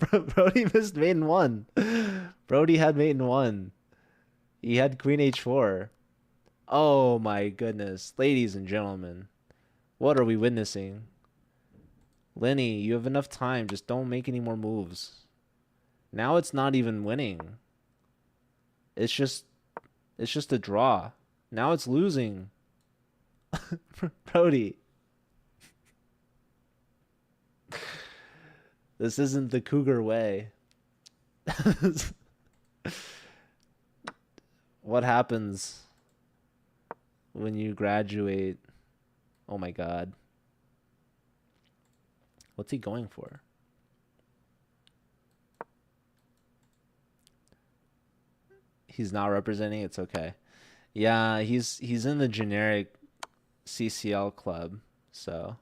Brody missed maiden 1. Brody had maiden 1. He had queen h4. Oh my goodness. Ladies and gentlemen, what are we witnessing? Lenny, you have enough time. Just don't make any more moves. Now it's not even winning. It's just a draw. Now it's losing. Brody. This isn't the Cougar way. What happens when you graduate? Oh my god. What's he going for? He's not representing. It's okay. Yeah, he's in the generic CCL club. So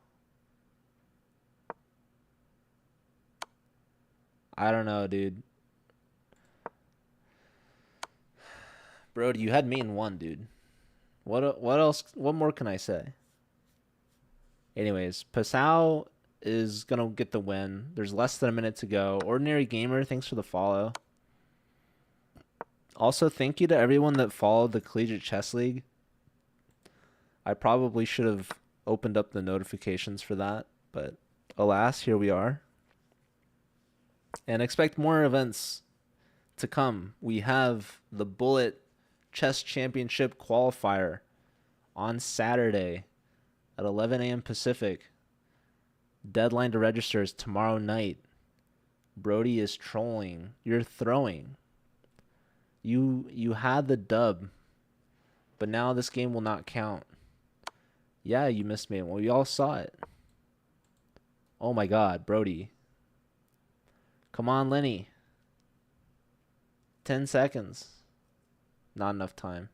I don't know, dude. Brody, you had me in one, dude. What else? What more can I say? Anyways, Pascal is gonna get the win. There's less than a minute to go. Ordinary Gamer, thanks for the follow. Also, thank you to everyone that followed the Collegiate Chess League. I probably should have opened up the notifications for that, but alas, here we are. And expect more events to come. We have the Bullet Chess Championship qualifier on Saturday at 11 a.m. Pacific. Deadline to register is tomorrow night. Brody is trolling. You're throwing. You had the dub, but now this game will not count. Yeah, you missed me. Well, we all saw it. Oh my God, Brody. Come on, Lenny. 10 seconds. Not enough time.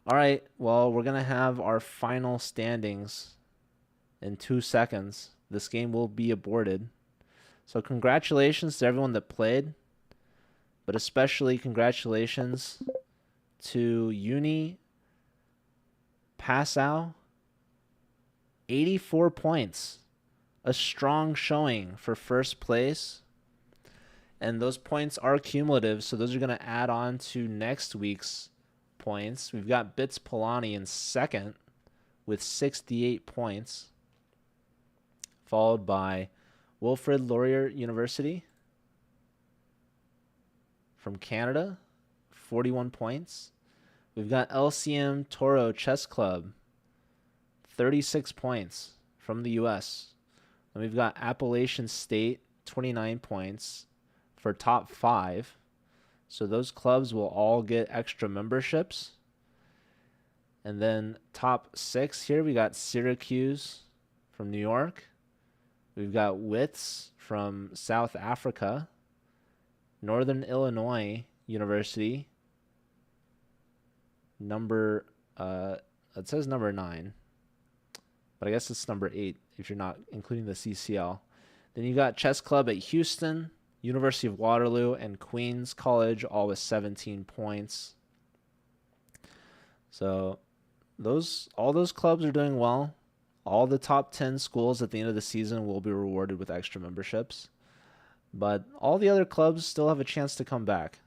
All right, well, we're going to have our final standings in 2 seconds. This game will be aborted. So congratulations to everyone that played, but especially congratulations to Uni Passau. 84 points. A strong showing for first place. And those points are cumulative, so those are going to add on to next week's points. We've got Bits Polani in second with 68 points, followed by Wilfrid Laurier University from Canada, 41 points. We've got LCM Toro Chess Club, 36 points from the U.S. And we've got Appalachian State, 29 points for top 5. So those clubs will all get extra memberships. And then top 6 here, we got Syracuse from New York. We've got Wits from South Africa. Northern Illinois University. It says number 9. But I guess it's number 8 if you're not including the CCL. Then you got Chess Club at Houston, University of Waterloo, and Queens College, all with 17 points. So all those clubs are doing well. All the top 10 schools at the end of the season will be rewarded with extra memberships. But all the other clubs still have a chance to come back.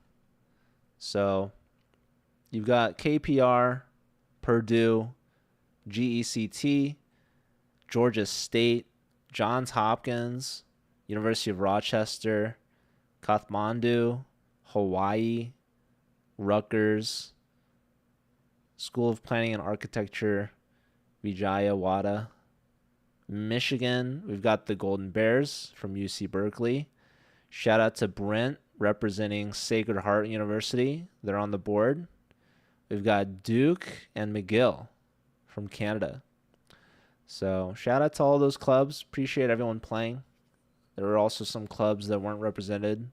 So you've got KPR, Purdue, GECT, Georgia State, Johns Hopkins, University of Rochester, Kathmandu, Hawaii, Rutgers, School of Planning and Architecture, Vijayawada, Michigan. We've got the Golden Bears from UC Berkeley. Shout out to Brent representing Sacred Heart University. They're on the board. We've got Duke and McGill from Canada. So shout out to all those clubs. Appreciate everyone playing. There were also some clubs that weren't represented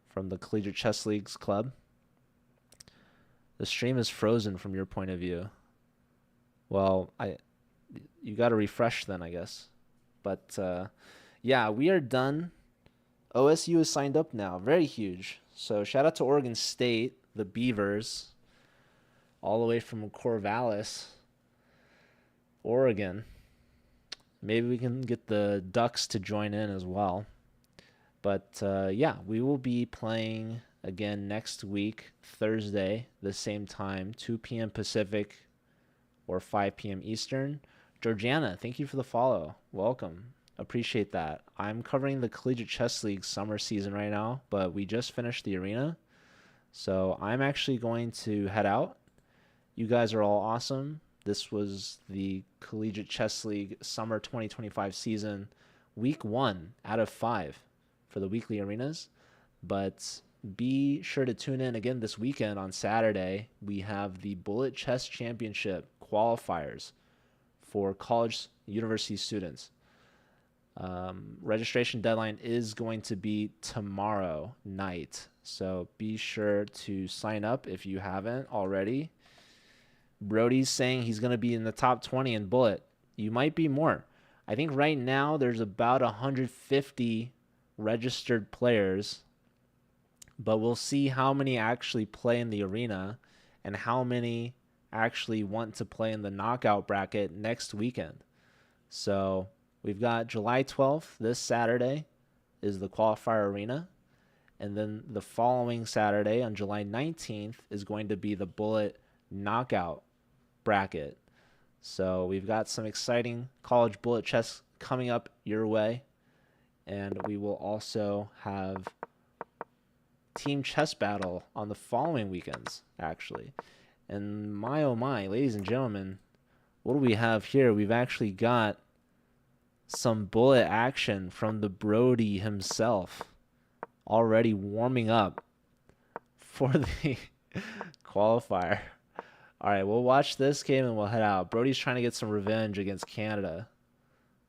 from the Collegiate Chess League's club. The stream is frozen from your point of view. Well, you got to refresh then, I guess. But yeah, we are done. OSU is signed up now. Very huge. So shout out to Oregon State, the Beavers, all the way from Corvallis, Oregon. Maybe we can get the Ducks to join in as well. But yeah, we will be playing again next week, Thursday, the same time, 2 p.m. Pacific or 5 p.m. Eastern. Georgiana, thank you for the follow. Welcome. Appreciate that. I'm covering the Collegiate Chess League summer season right now, but we just finished the arena. So I'm actually going to head out. You guys are all awesome. This was the Collegiate Chess League Summer 2025 season, week 1 out of 5 for the weekly arenas. But be sure to tune in again this weekend on Saturday. We have the Bullet Chess Championship qualifiers for college university students. Registration deadline is going to be tomorrow night. So be sure to sign up if you haven't already. Brody's saying he's going to be in the top 20 in bullet. You might be more. I think right now there's about 150 registered players, but we'll see how many actually play in the arena and how many actually want to play in the knockout bracket next weekend. So we've got July 12th, this Saturday, is the qualifier arena. And then the following Saturday on July 19th is going to be the bullet knockout bracket. So we've got some exciting college bullet chess coming up your way. And we will also have team chess battle on the following weekends, actually. And my oh my, ladies and gentlemen, what do we have here? We've actually got some bullet action from the Brody himself already warming up for the qualifier. All right, we'll watch this game and we'll head out. Brody's trying to get some revenge against Canada.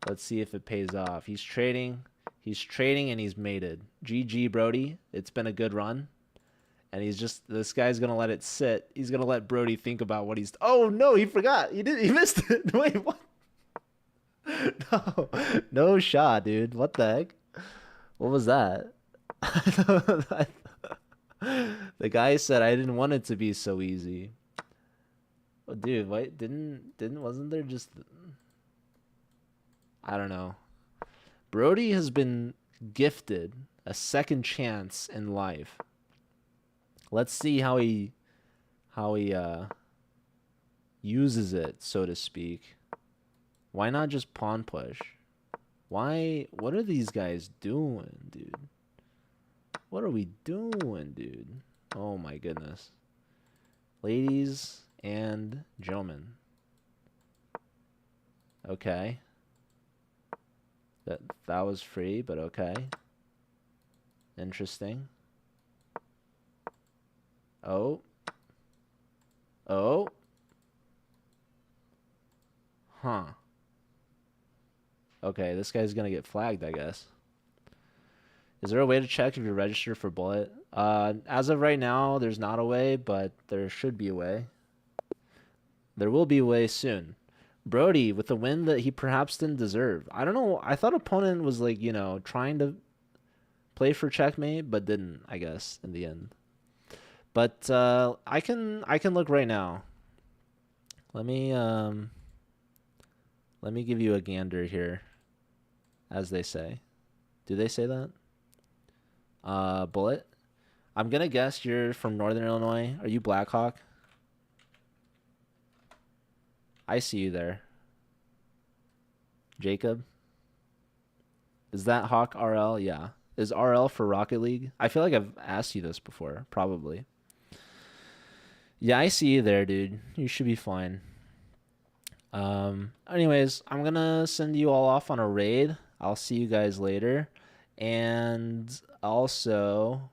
Let's see if it pays off. He's trading and he's mated. GG, Brody. It's been a good run. And this guy's going to let it sit. He's going to let Brody think about what he's... Oh, no, he forgot. He missed it. Wait, what? No shot, dude. What the heck? What was that? The guy said I didn't want it to be so easy. Oh, dude, wait, wasn't there just... I don't know. Brody has been gifted a second chance in life. Let's see how he uses it, so to speak. Why not just pawn push? What are these guys doing, dude? What are we doing, dude? Oh my goodness. Ladies and gentlemen. Okay. That was free, but okay. Interesting. Oh. Oh. Huh. Okay, this guy's gonna get flagged, I guess. Is there a way to check if you're registered for bullet? As of right now, there's not a way, but there should be a way. There will be a way soon. Brody with a win that he perhaps didn't deserve. I don't know. I thought opponent was like, trying to play for checkmate, but didn't, I guess, in the end. But I can look right now. Let me give you a gander here, as they say. Do they say that? Bullet. I'm gonna guess you're from Northern Illinois. Are you Blackhawk? I see you there. Jacob? Is that Hawk RL? Yeah. Is RL for Rocket League? I feel like I've asked you this before. Probably. Yeah, I see you there, dude. You should be fine. Anyways, I'm gonna send you all off on a raid. I'll see you guys later. And also,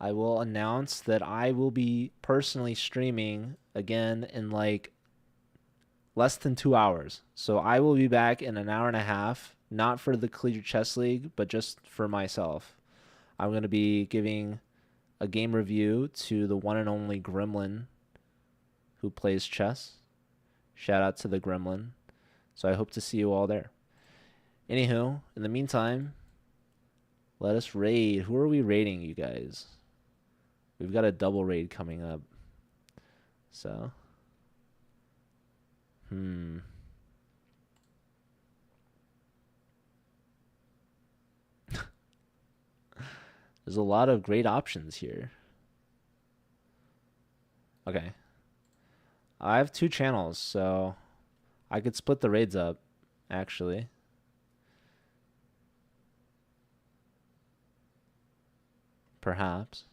I will announce that I will be personally streaming again in like less than 2 hours. So I will be back in an hour and a half, not for the Collegiate Chess League, but just for myself. I'm going to be giving a game review to the one and only Gremlin who plays chess. Shout out to the Gremlin. So I hope to see you all there. Anywho, in the meantime, let us raid. Who are we raiding, you guys? We've got a double raid coming up. So... There's a lot of great options here. Okay. I have 2 channels, so I could split the raids up, actually. Perhaps.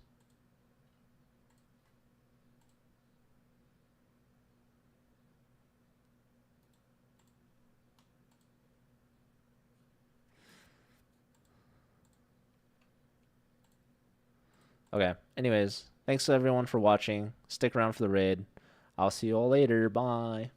Okay. Anyways, thanks to everyone for watching. Stick around for the raid. I'll see you all later. Bye.